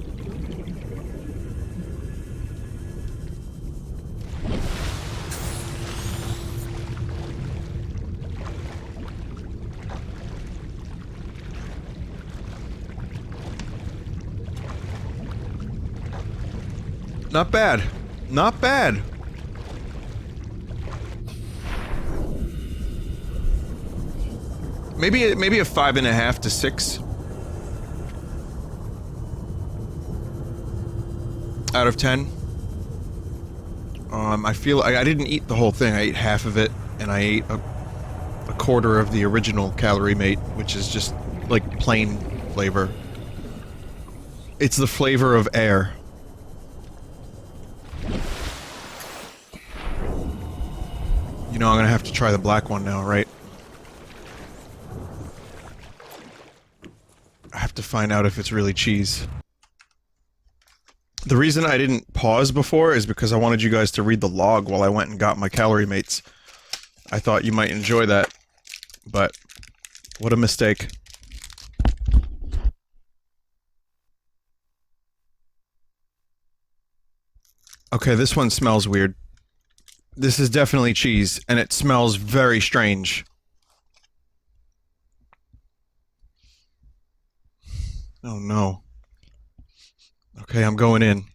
Not bad. Not bad. Maybe a 5.5 to 6 out of 10. I feel I didn't eat the whole thing. I ate half of it, and I ate a quarter of the original calorie mate, which is just like plain flavor. It's the flavor of air. You know, I'm gonna have to try the black one now, right? I have to find out if it's really cheese. The reason I didn't pause before is because I wanted you guys to read the log while I went and got my calorie mates. I thought you might enjoy that, but what a mistake. Okay, this one smells weird. This is definitely cheese, and it smells very strange. Oh no. Okay, I'm going in.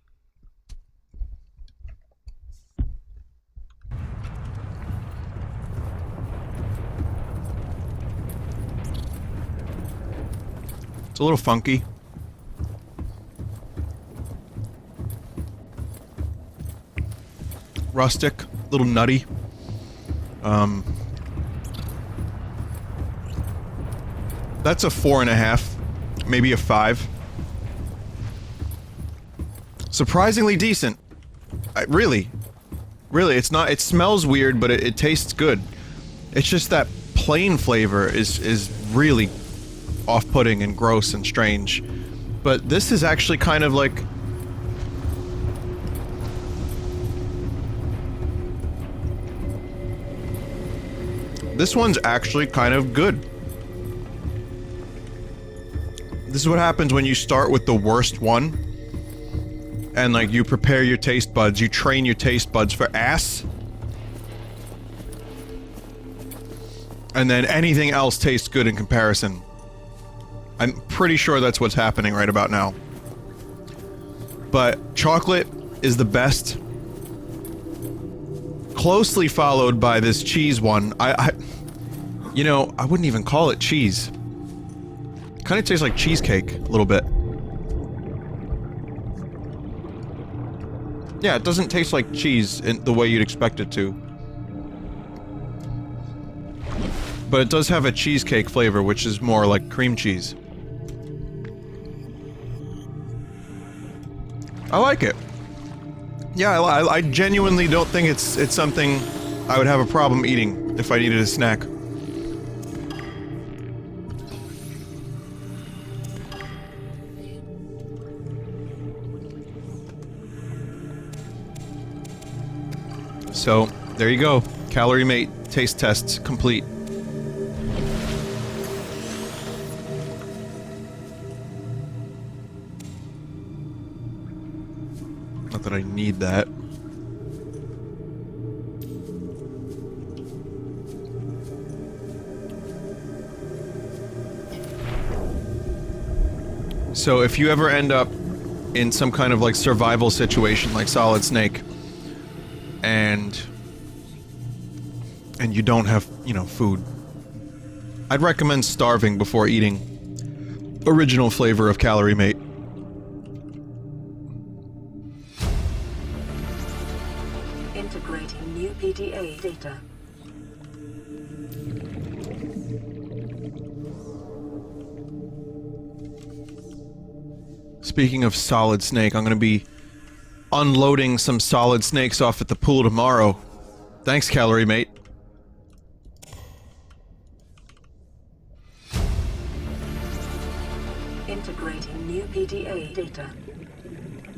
It's a little funky. Rustic, a little nutty. That's a 4.5, maybe a 5. Surprisingly decent. Really, it's not. It smells weird, but it tastes good. It's just that plain flavor is really off-putting and gross and strange. But this is actually kind of like This one's actually kind of good. This is what happens when you start with the worst one. And, like, you prepare your taste buds, you train your taste buds for ass. And then anything else tastes good in comparison. I'm pretty sure that's what's happening right about now. But chocolate is the best. Closely followed by this cheese one. You know, I wouldn't even call it cheese. Kind of tastes like cheesecake, a little bit. Yeah, it doesn't taste like cheese in the way you'd expect it to. But it does have a cheesecake flavor, which is more like cream cheese. I like it. Yeah, I genuinely don't think it's something I would have a problem eating if I needed a snack. So, there you go. Calorie Mate taste tests complete. Not that I need that. So if you ever end up in some kind of like survival situation like Solid Snake, and you don't have, you know, food, I'd recommend starving before eating original flavor of Calorie Mate. Integrating new PDA data. Speaking of Solid Snake, I'm gonna be unloading some Solid Snakes off at the pool tomorrow. Thanks, Calorie Mate. Integrating new PDA data.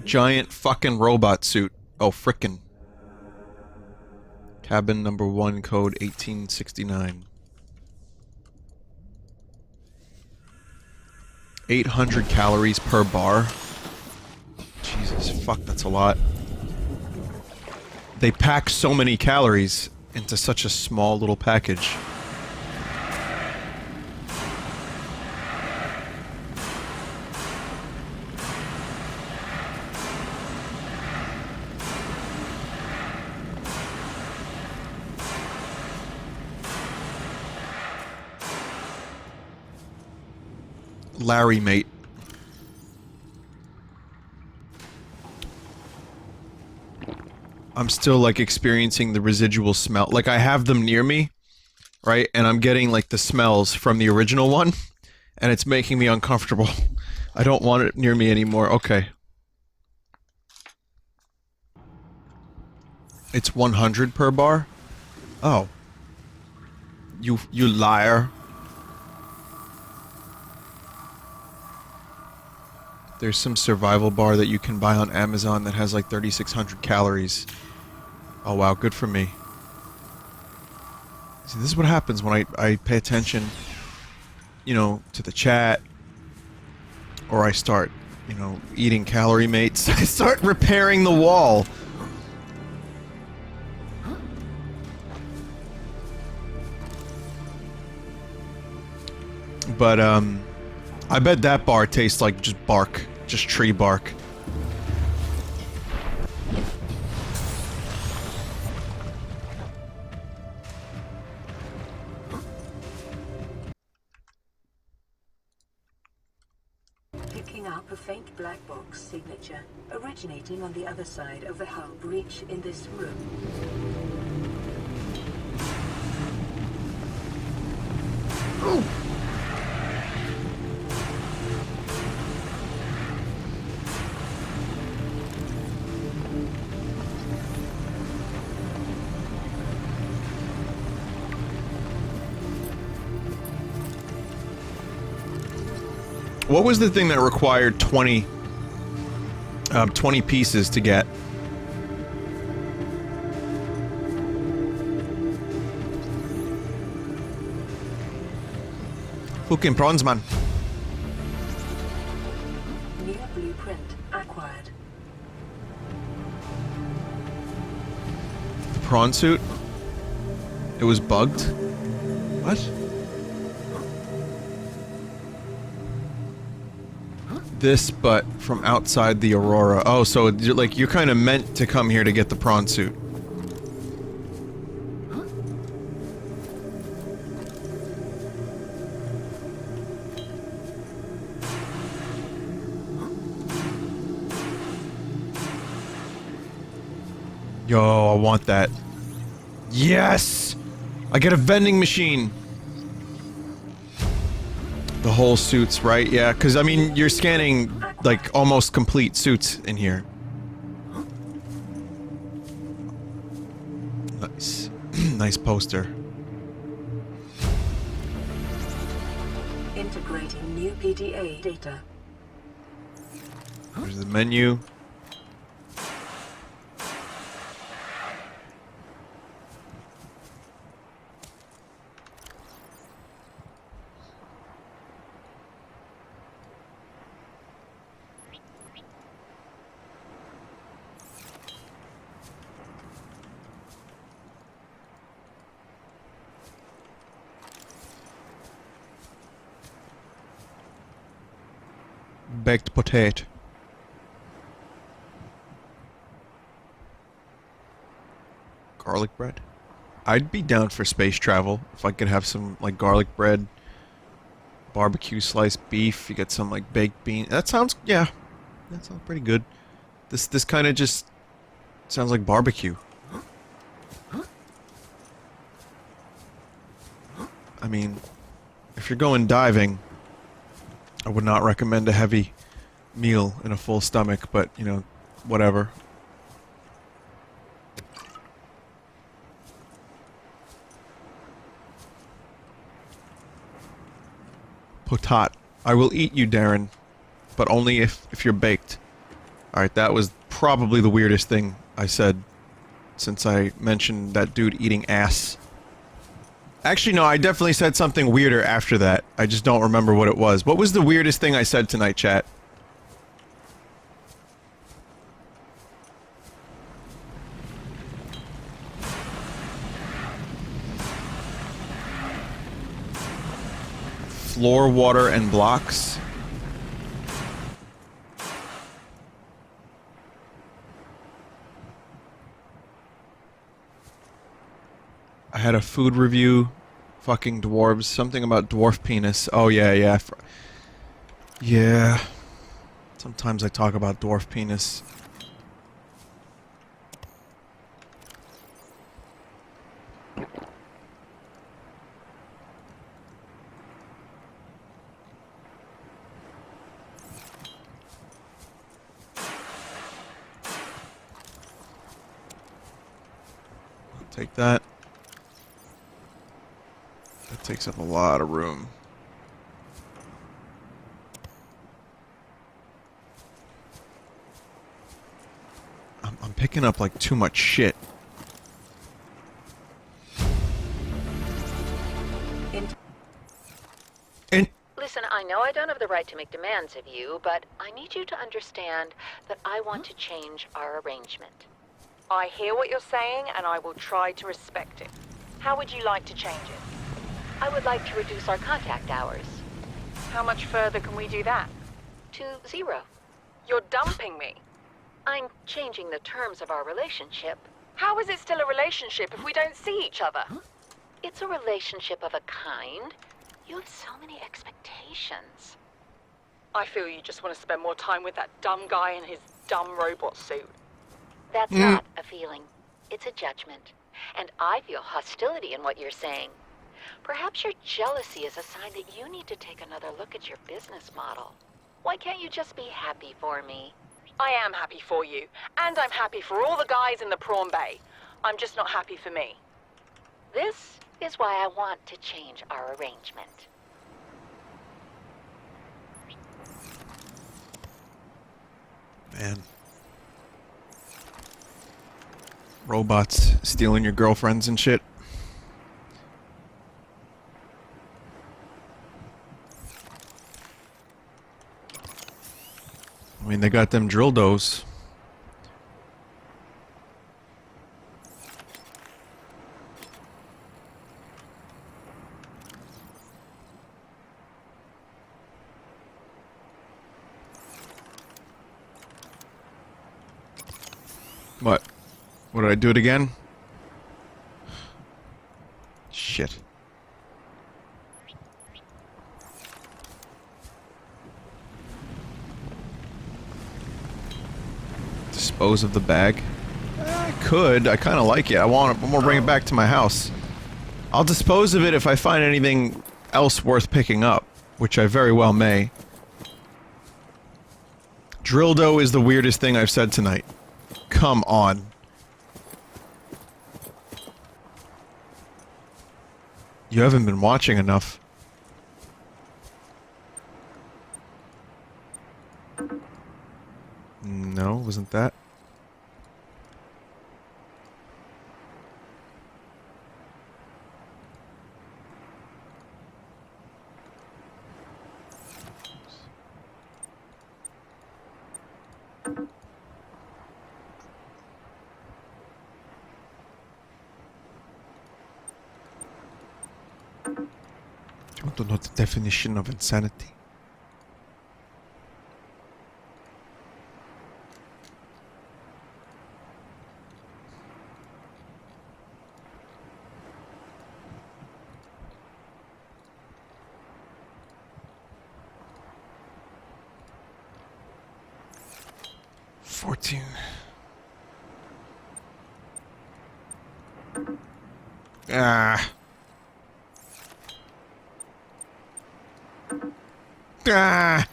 Giant fucking robot suit. Oh, frickin'. Cabin number 1, code 1869. 800 calories per bar. Jesus, fuck, that's a lot. They pack so many calories into such a small little package. Larry Mate. I'm still like experiencing the residual smell. Like I have them near me, right? And I'm getting like the smells from the original one, and it's making me uncomfortable. I don't want it near me anymore. Okay. It's 100 per bar? Oh. You liar. There's some survival bar that you can buy on Amazon that has like 3,600 calories. Oh wow, good for me. See, this is what happens when I pay attention, you know, to the chat. Or I start, you know, eating Calorie Mates. I start repairing the wall. But, I bet that bar tastes like just bark. Just tree bark. Picking up a faint black box signature, originating on the other side of the hull breach in this room. Ooh. What was the thing that required 20 pieces to get? Fucking prawns, man. New blueprint acquired. The prawn suit? It was bugged? What? This, but from outside the Aurora. Oh, so like you're kind of meant to come here to get the prawn suit. Yo, I want that. Yes! I get a vending machine! The whole suits, right? Yeah, because, I mean, you're scanning, like, almost complete suits in here. Nice. Nice poster. Integrating new PDA data. There's the menu. Baked potato. Garlic bread? I'd be down for space travel if I could have some, like, garlic bread, barbecue sliced beef, you get some, like, baked bean. That sounds, yeah, that sounds pretty good. This kind of just sounds like barbecue. I mean, if you're going diving, I would not recommend a heavy meal in a full stomach, but, you know, whatever. Potat. I will eat you, Darren, but only if you're baked. Alright, that was probably the weirdest thing I said since I mentioned that dude eating ass. Actually, no, I definitely said something weirder after that. I just don't remember what it was. What was the weirdest thing I said tonight, chat? Floor, water, and blocks. I had a food review. Fucking dwarves. Something about dwarf penis. Oh, yeah, yeah. Yeah. Sometimes I talk about dwarf penis. Take that. That takes up a lot of room. I'm picking up like too much shit. Listen, I know I don't have the right to make demands of you, but I need you to understand that I want to change our arrangement. I hear what you're saying, and I will try to respect it. How would you like to change it? I would like to reduce our contact hours. How much further can we do that? To 0. You're dumping me. I'm changing the terms of our relationship. How is it still a relationship if we don't see each other? It's a relationship of a kind. You have so many expectations. I feel you just want to spend more time with that dumb guy in his dumb robot suit. That's not a feeling. It's a judgment. And I feel hostility in what you're saying. Perhaps your jealousy is a sign that you need to take another look at your business model. Why can't you just be happy for me? I am happy for you, and I'm happy for all the guys in the prawn bay. I'm just not happy for me. This is why I want to change our arrangement. Man. Robots stealing your girlfriends and shit. I mean, they got them drill does. What? What did I do it again? Shit. Dispose of the bag? I could. I kind of like it. I'm gonna bring it back to my house. I'll dispose of it if I find anything else worth picking up, which I very well may. Drildo is the weirdest thing I've said tonight. Come on. You haven't been watching enough. No, wasn't that? Do you want to know the definition of insanity? Ah. Ah.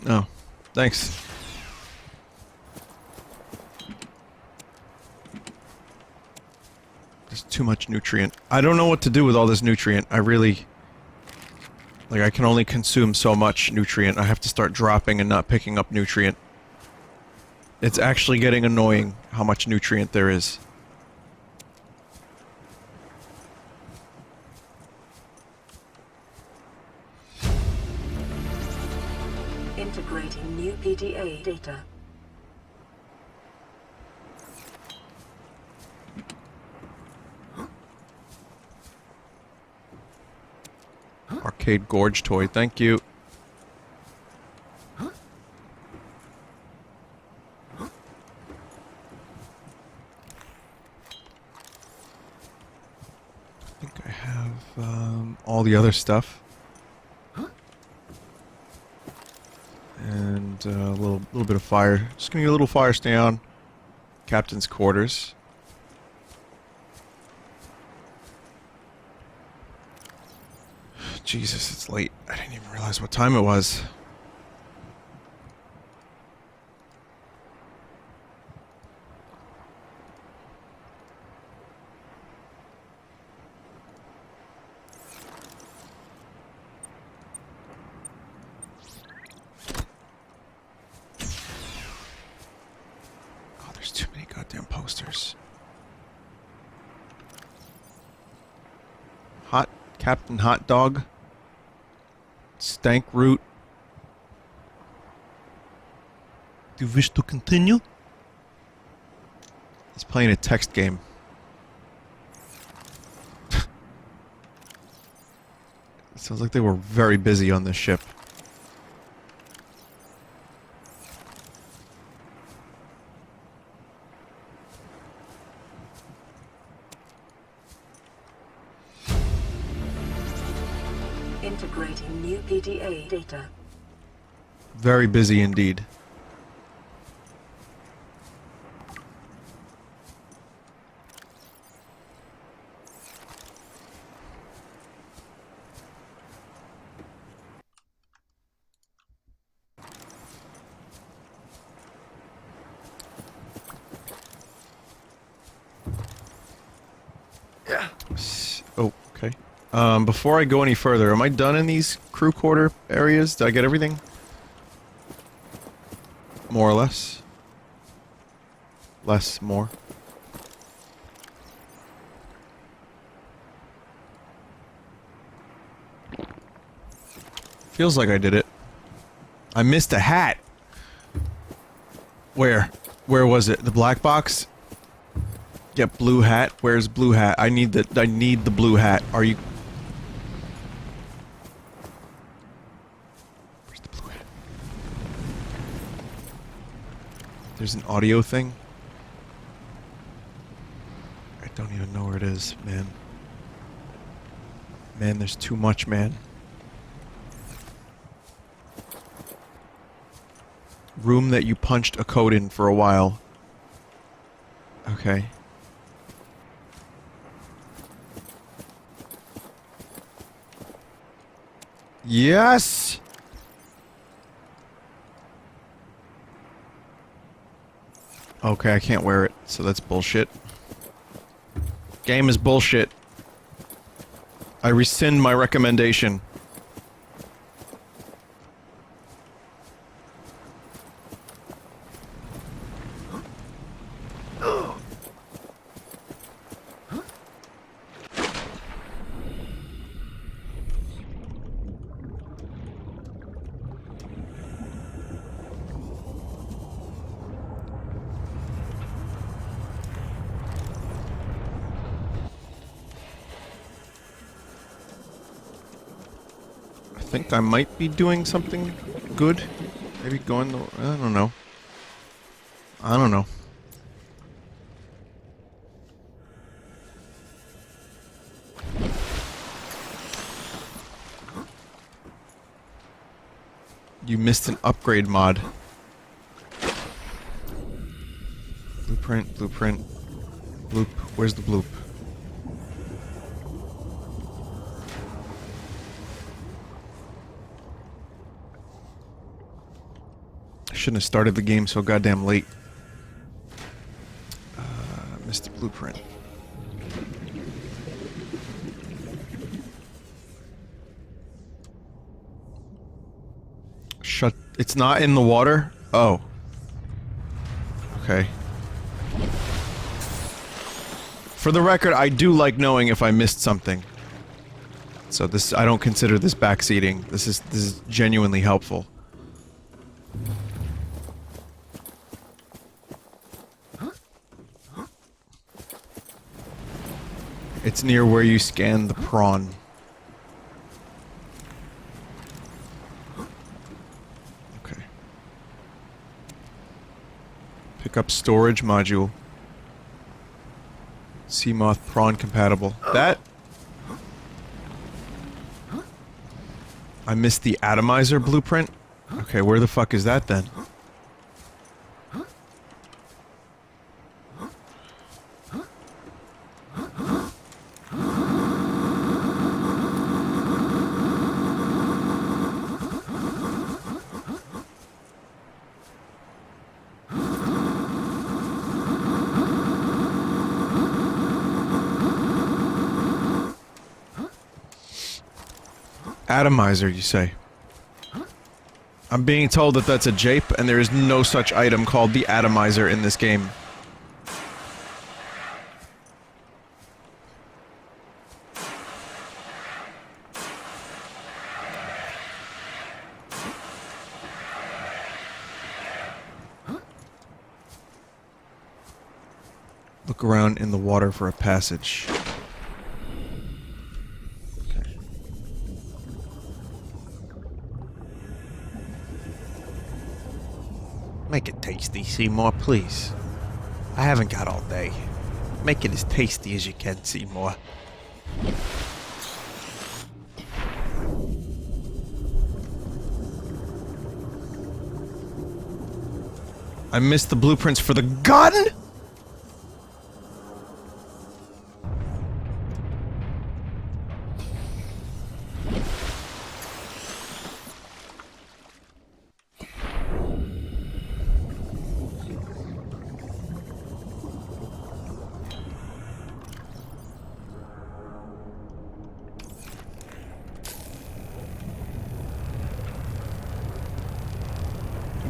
No. Thanks. There's too much nutrient. I don't know what to do with all this nutrient. I really... Like, I can only consume so much nutrient. I have to start dropping and not picking up nutrient. It's actually getting annoying how much nutrient there is. Integrating new PDA data. Arcade Gorge toy, thank you. I think I have all the other stuff. And a little bit of fire. Just give me a little fire stay on. Captain's quarters. Jesus, it's late. I didn't even realize what time it was. Oh, there's too many goddamn posters. Captain Hot Dog. Stank Root. Do you wish to continue? He's playing a text game. It sounds like they were very busy on this ship. Integrating new PDA data. Very busy indeed. Oh, okay. Before I go any further, am I done in these crew quarter areas? Did I get everything? More or less? Less, more? Feels like I did it. I missed a hat. Where? Where was it? The black box? Get blue hat? Where's blue hat? I need the blue hat. Are you... Where's the blue hat? There's an audio thing? I don't even know where it is, man. Man, there's too much, man. Room that you punched a code in for a while. Okay. Yes! Okay, I can't wear it, so that's bullshit. Game is bullshit. I rescind my recommendation. I think I might be doing something good. Maybe going the... I don't know. I don't know. You missed an upgrade mod. Blueprint, blueprint. Bloop. Where's the bloop? Shouldn't have started the game so goddamn late. Missed the blueprint. Shut. It's not in the water? Oh. Okay. For the record, I do like knowing if I missed something. So this, I don't consider this backseating. This is genuinely helpful. It's near where you scan the prawn. Okay. Pick up storage module. Seamoth prawn compatible. That... I missed the atomizer blueprint? Okay, where the fuck is that then? Atomizer, you say? I'm being told that that's a jape, and there is no such item called the atomizer in this game. Look around in the water for a passage. Make it tasty, Seymour, please. I haven't got all day. Make it as tasty as you can, Seymour. I missed the blueprints for the gun?!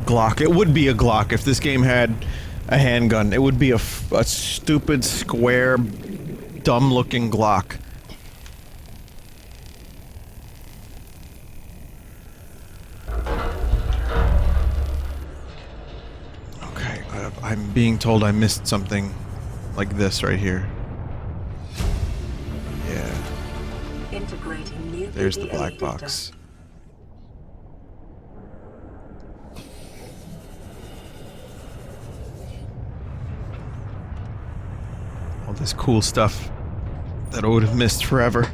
Glock. It would be a Glock if this game had a handgun. It would be a stupid, square, dumb-looking Glock. being told I missed something like this right here. Yeah. Integrating new There's the PDA black data. box. All this cool stuff that I would have missed forever.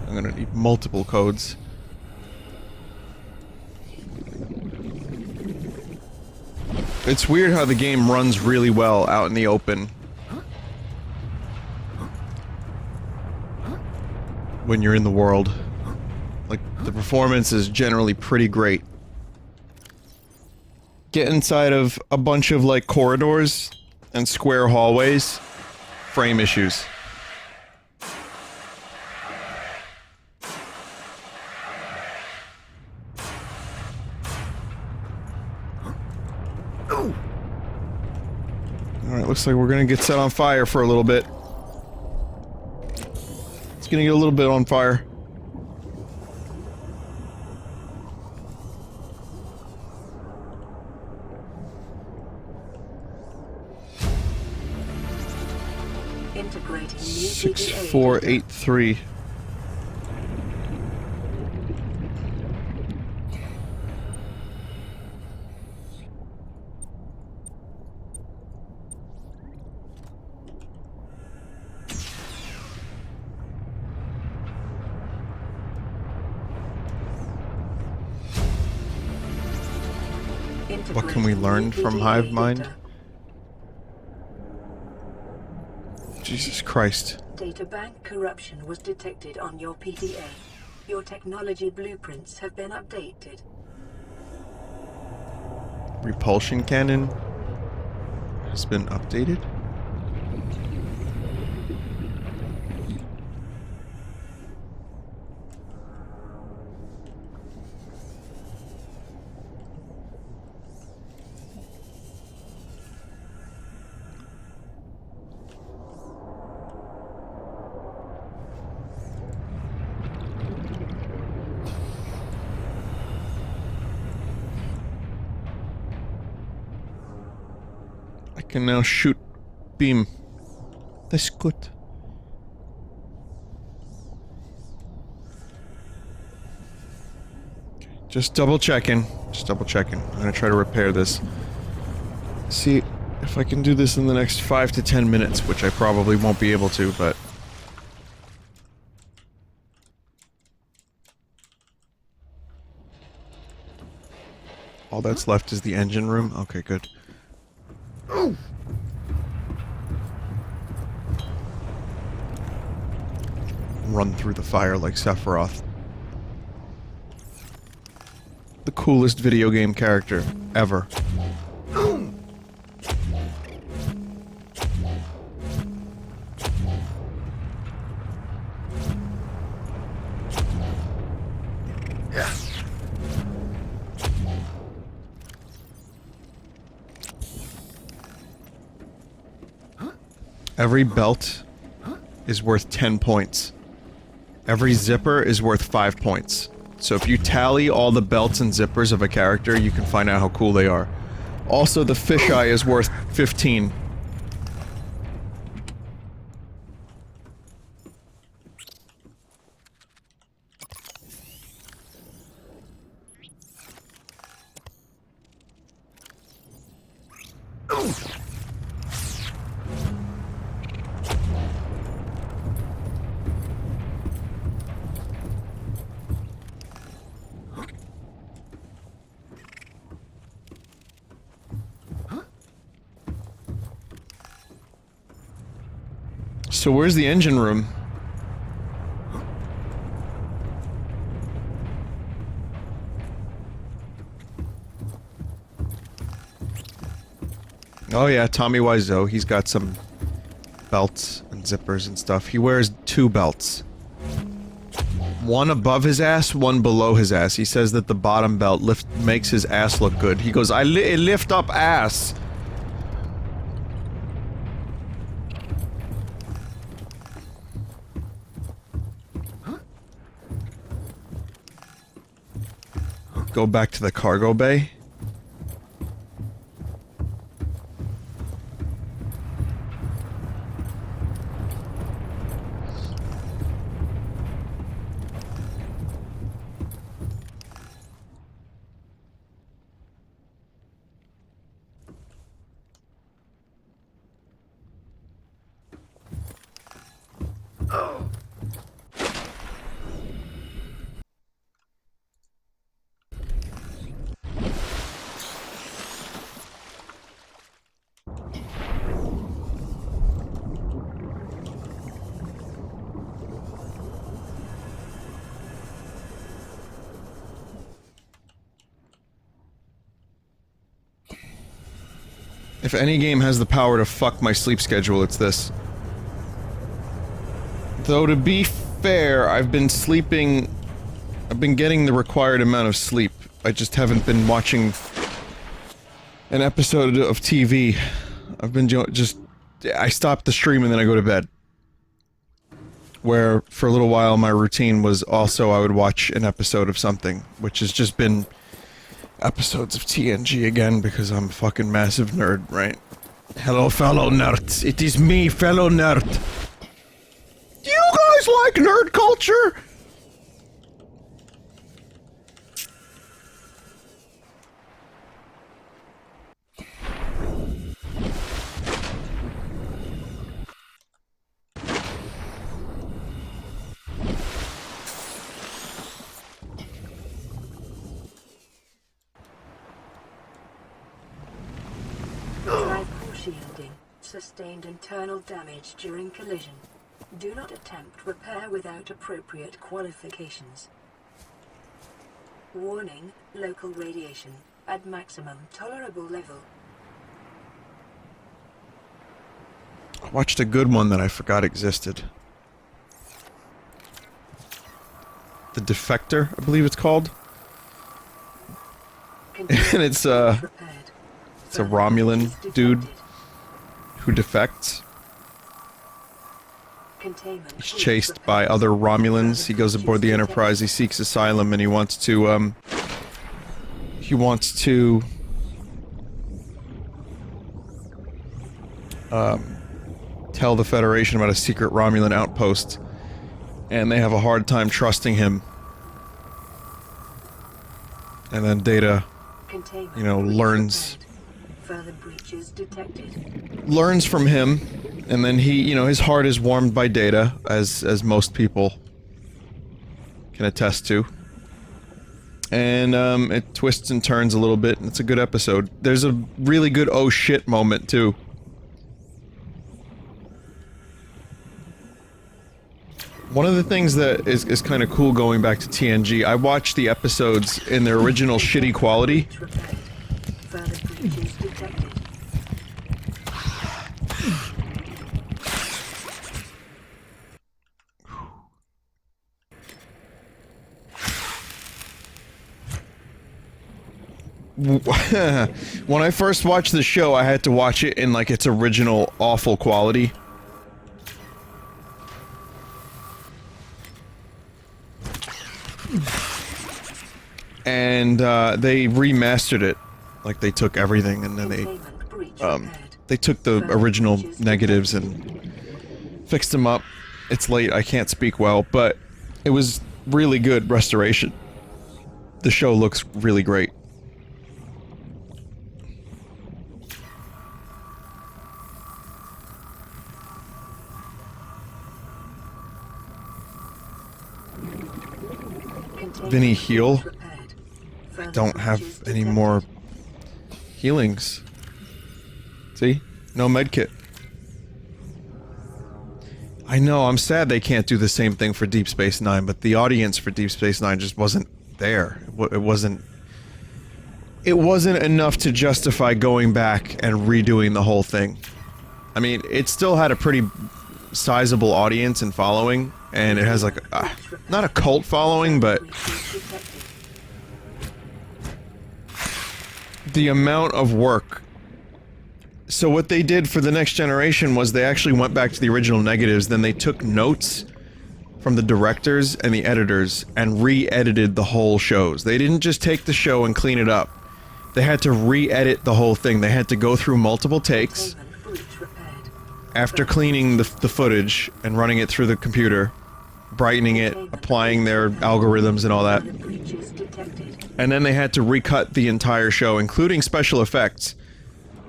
I'm gonna need multiple codes. It's weird how the game runs really well out in the open. When you're in the world. Like, the performance is generally pretty great. Get inside of a bunch of, like, corridors and square hallways. Frame issues. Alright, looks like we're gonna get set on fire for a little bit. It's gonna get a little bit on fire. Integrating new 6483. What can we learn from Hive Mind? Jesus Christ. Databank corruption was detected on your PDA. Your technology blueprints have been updated. Repulsion cannon has been updated? I can now shoot beam. That's good. Just double checking. Just double checking. I'm gonna try to repair this. See if I can do this in the next 5 to 10 minutes, which I probably won't be able to, but... all that's left is the engine room? Okay, good. Run through the fire like Sephiroth. The coolest video game character ever. Every belt is worth 10 points. Every zipper is worth 5 points. So if you tally all the belts and zippers of a character, you can find out how cool they are. Also, the fisheye is worth 15. So where's the engine room? Oh yeah, Tommy Wiseau. He's got some belts and zippers and stuff. He wears 2 belts. One above his ass, one below his ass. He says that the bottom belt makes his ass look good. He goes, it lift up ass. Go back to the cargo bay. If any game has the power to fuck my sleep schedule, it's this. Though to be fair, I've been getting the required amount of sleep. I just haven't been watching an episode of TV. I've been I stop the stream and then I go to bed. Where, for a little while, my routine was also I would watch an episode of something, which has just been episodes of TNG again, because I'm a fucking massive nerd, right? Hello, fellow nerds. It is me, fellow nerd. Do you guys like nerd culture? Shielding. Sustained internal damage during collision. Do not attempt repair without appropriate qualifications. Warning, local radiation at maximum tolerable level. I watched a good one that I forgot existed. The Defector, I believe it's called. And it's a Romulan dude who defects. He's chased by other Romulans. He goes aboard the Enterprise, he seeks asylum, and he wants to tell the Federation about a secret Romulan outpost, and they have a hard time trusting him. And then Data, you know, learns from him, and then he, you know, his heart is warmed by Data, as most people can attest to. And it twists and turns a little bit, and it's a good episode. There's a really good oh shit moment too. One of the things that is kind of cool going back to TNG, I watched the episodes in their original shitty quality. When I first watched the show, I had to watch it in like its original awful quality. And they remastered it. Like they took everything and then they took the original negatives and fixed them up. It's late, I can't speak well, but it was really good restoration. The show looks really great. Vinny, heal? I don't have any more healings. See? No medkit. I know, I'm sad they can't do the same thing for Deep Space Nine, but the audience for Deep Space Nine just wasn't there. It wasn't enough to justify going back and redoing the whole thing. I mean, it still had a pretty sizable audience and following, and it has like not a cult following, but the amount of work. So what they did for the next generation was they actually went back to the original negatives, then they took notes from the directors and the editors and re-edited the whole shows. They didn't just take the show and clean it up. They had to re-edit the whole thing. They had to go through multiple takes after cleaning the footage and running it through the computer, brightening it, applying their algorithms and all that. And then they had to recut the entire show, including special effects,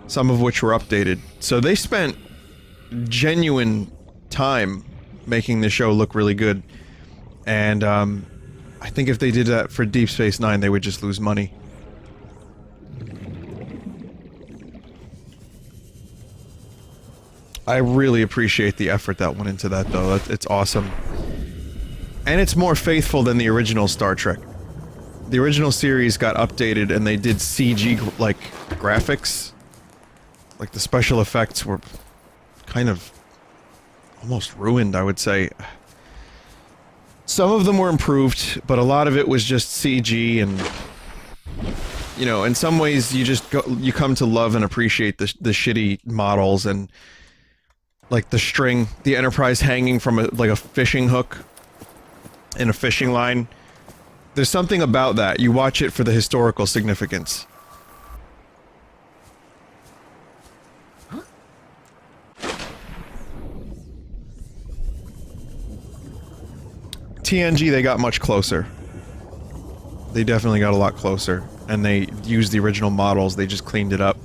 some of which were updated. So they spent genuine time making the show look really good. And I think if they did that for Deep Space Nine, they would just lose money. I really appreciate the effort that went into that, though. It's awesome. And it's more faithful than the original Star Trek. The original series got updated and they did CG, like, graphics. Like, the special effects were kind of almost ruined, I would say. Some of them were improved, but a lot of it was just CG and... You know, in some ways you come to love and appreciate the shitty models and... Like the string, the Enterprise hanging from a fishing hook in a fishing line. There's something about that. You watch it for the historical significance. TNG, they got much closer. They definitely got a lot closer. And they used the original models, they just cleaned it up.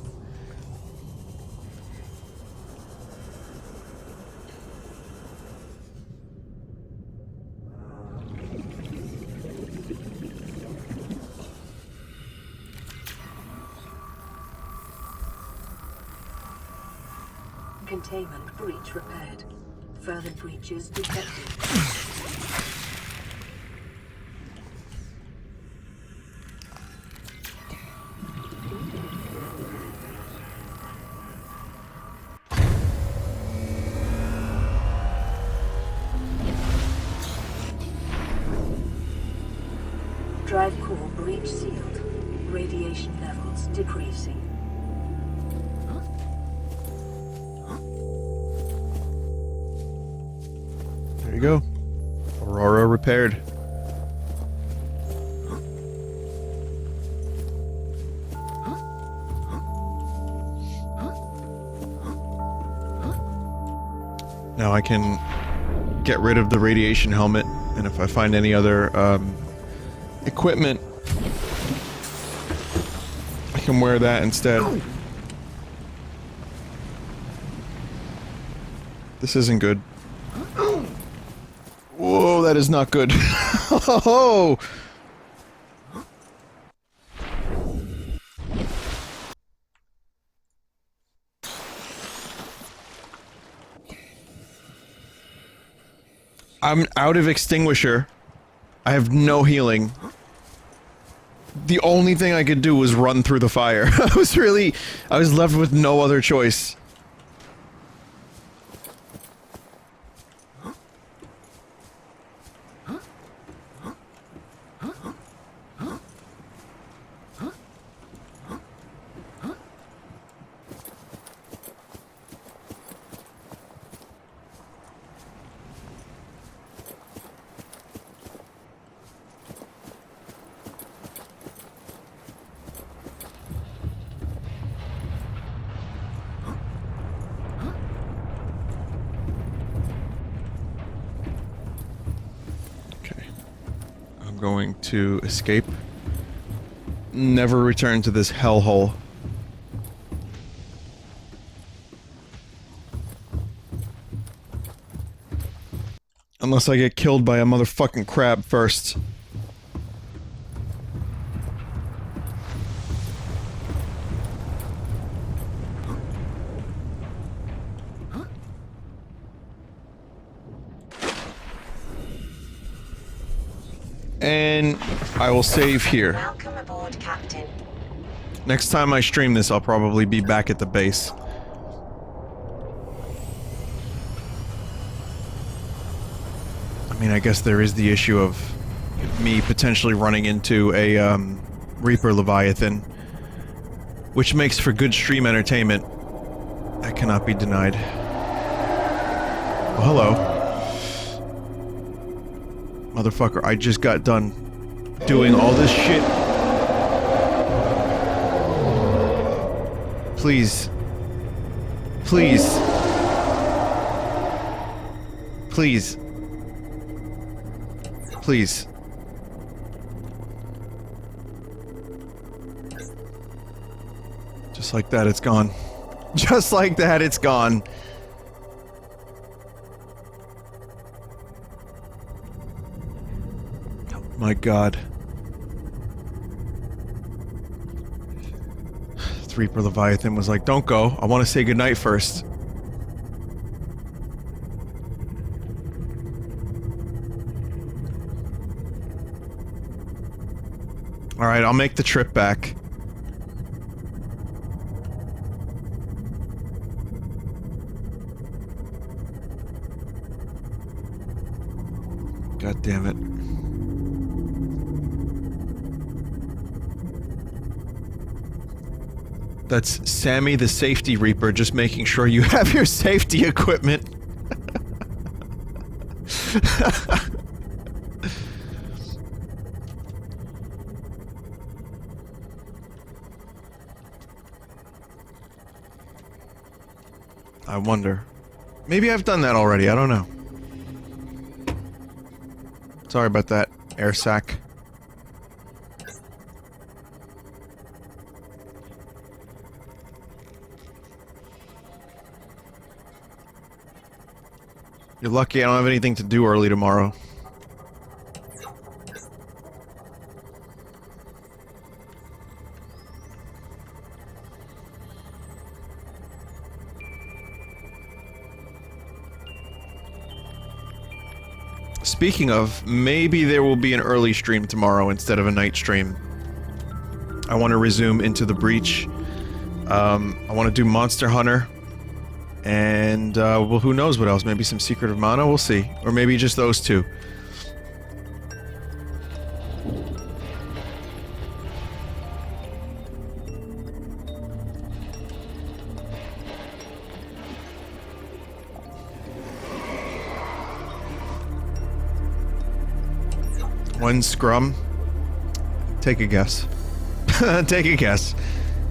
Containment breach repaired. Further breaches detected. Drive core breach sealed. Radiation levels decreasing. There you go. Aurora repaired. Now I can get rid of the radiation helmet, and if I find any other equipment, I can wear that instead. This isn't good. Whoa, that is not good. Oh! I'm out of extinguisher. I have no healing. The only thing I could do was run through the fire. I was left with no other choice. Going to escape. Never return to this hellhole. Unless I get killed by a motherfucking crab first. And I will save here. Welcome aboard, Captain. Next time I stream this, I'll probably be back at the base. I mean, I guess there is the issue of me potentially running into a, Reaper Leviathan, which makes for good stream entertainment. That cannot be denied. Oh, hello. Motherfucker, I just got done doing all this shit. Please. Please. Please. Please. Just like that, it's gone. Just like that, it's gone. Oh my god. Reaper Leviathan was like, don't go. I want to say goodnight first. Alright, I'll make the trip back. God damn it. That's Sammy the Safety Reaper just making sure you have your safety equipment. I wonder. Maybe I've done that already, I don't know. Sorry about that, air sac. You're lucky I don't have anything to do early tomorrow. Speaking of, maybe there will be an early stream tomorrow instead of a night stream. I want to resume Into the Breach. I want to do Monster Hunter. And, well, who knows what else? Maybe some Secret of Mana? We'll see. Or maybe just those two. One scrum? Take a guess. Take a guess.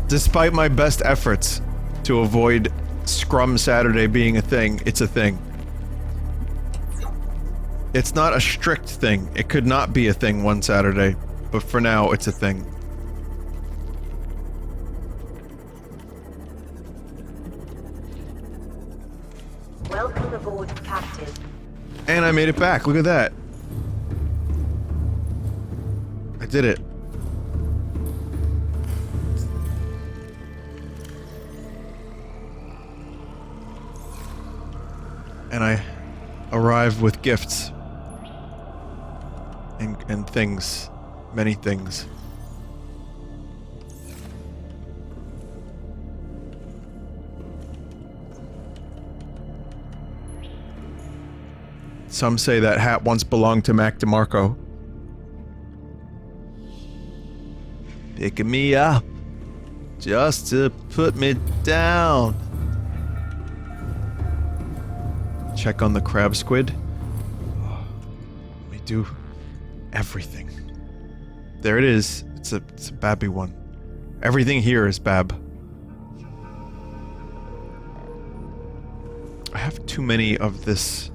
Despite my best efforts to avoid Scrum Saturday being a thing, it's a thing. It's not a strict thing. It could not be a thing one Saturday, but for now, it's a thing. Welcome aboard, Captain. And I made it back. Look at that. I did it. And I arrive with gifts. And things. Many things. Some say that hat once belonged to Mac DeMarco. Picking me up. Just to put me down. Check on the crab squid. We do everything. There it is. It's a babby one. Everything here is bab. I have too many of this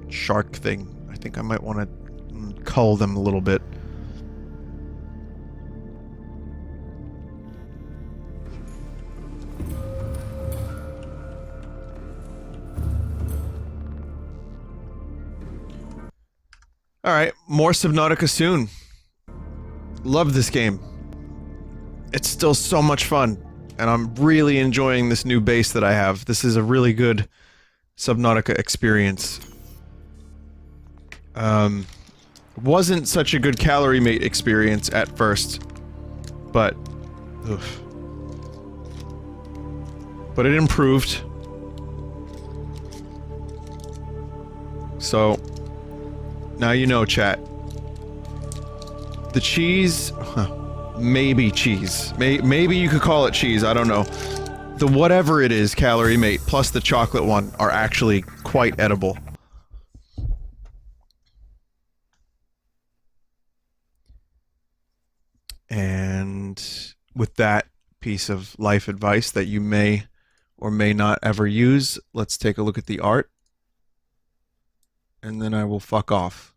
shark thing. I think I might want to cull them a little bit. Alright, more Subnautica soon. Love this game. It's still so much fun, and I'm really enjoying this new base that I have. This is a really good Subnautica experience. Wasn't such a good calorie mate experience at first, but oof. But it improved. So now you know, chat. The cheese, maybe cheese. Maybe you could call it cheese, I don't know. The whatever it is, calorie mate, plus the chocolate one are actually quite edible. And with that piece of life advice that you may or may not ever use, let's take a look at the art. And then I will fuck off.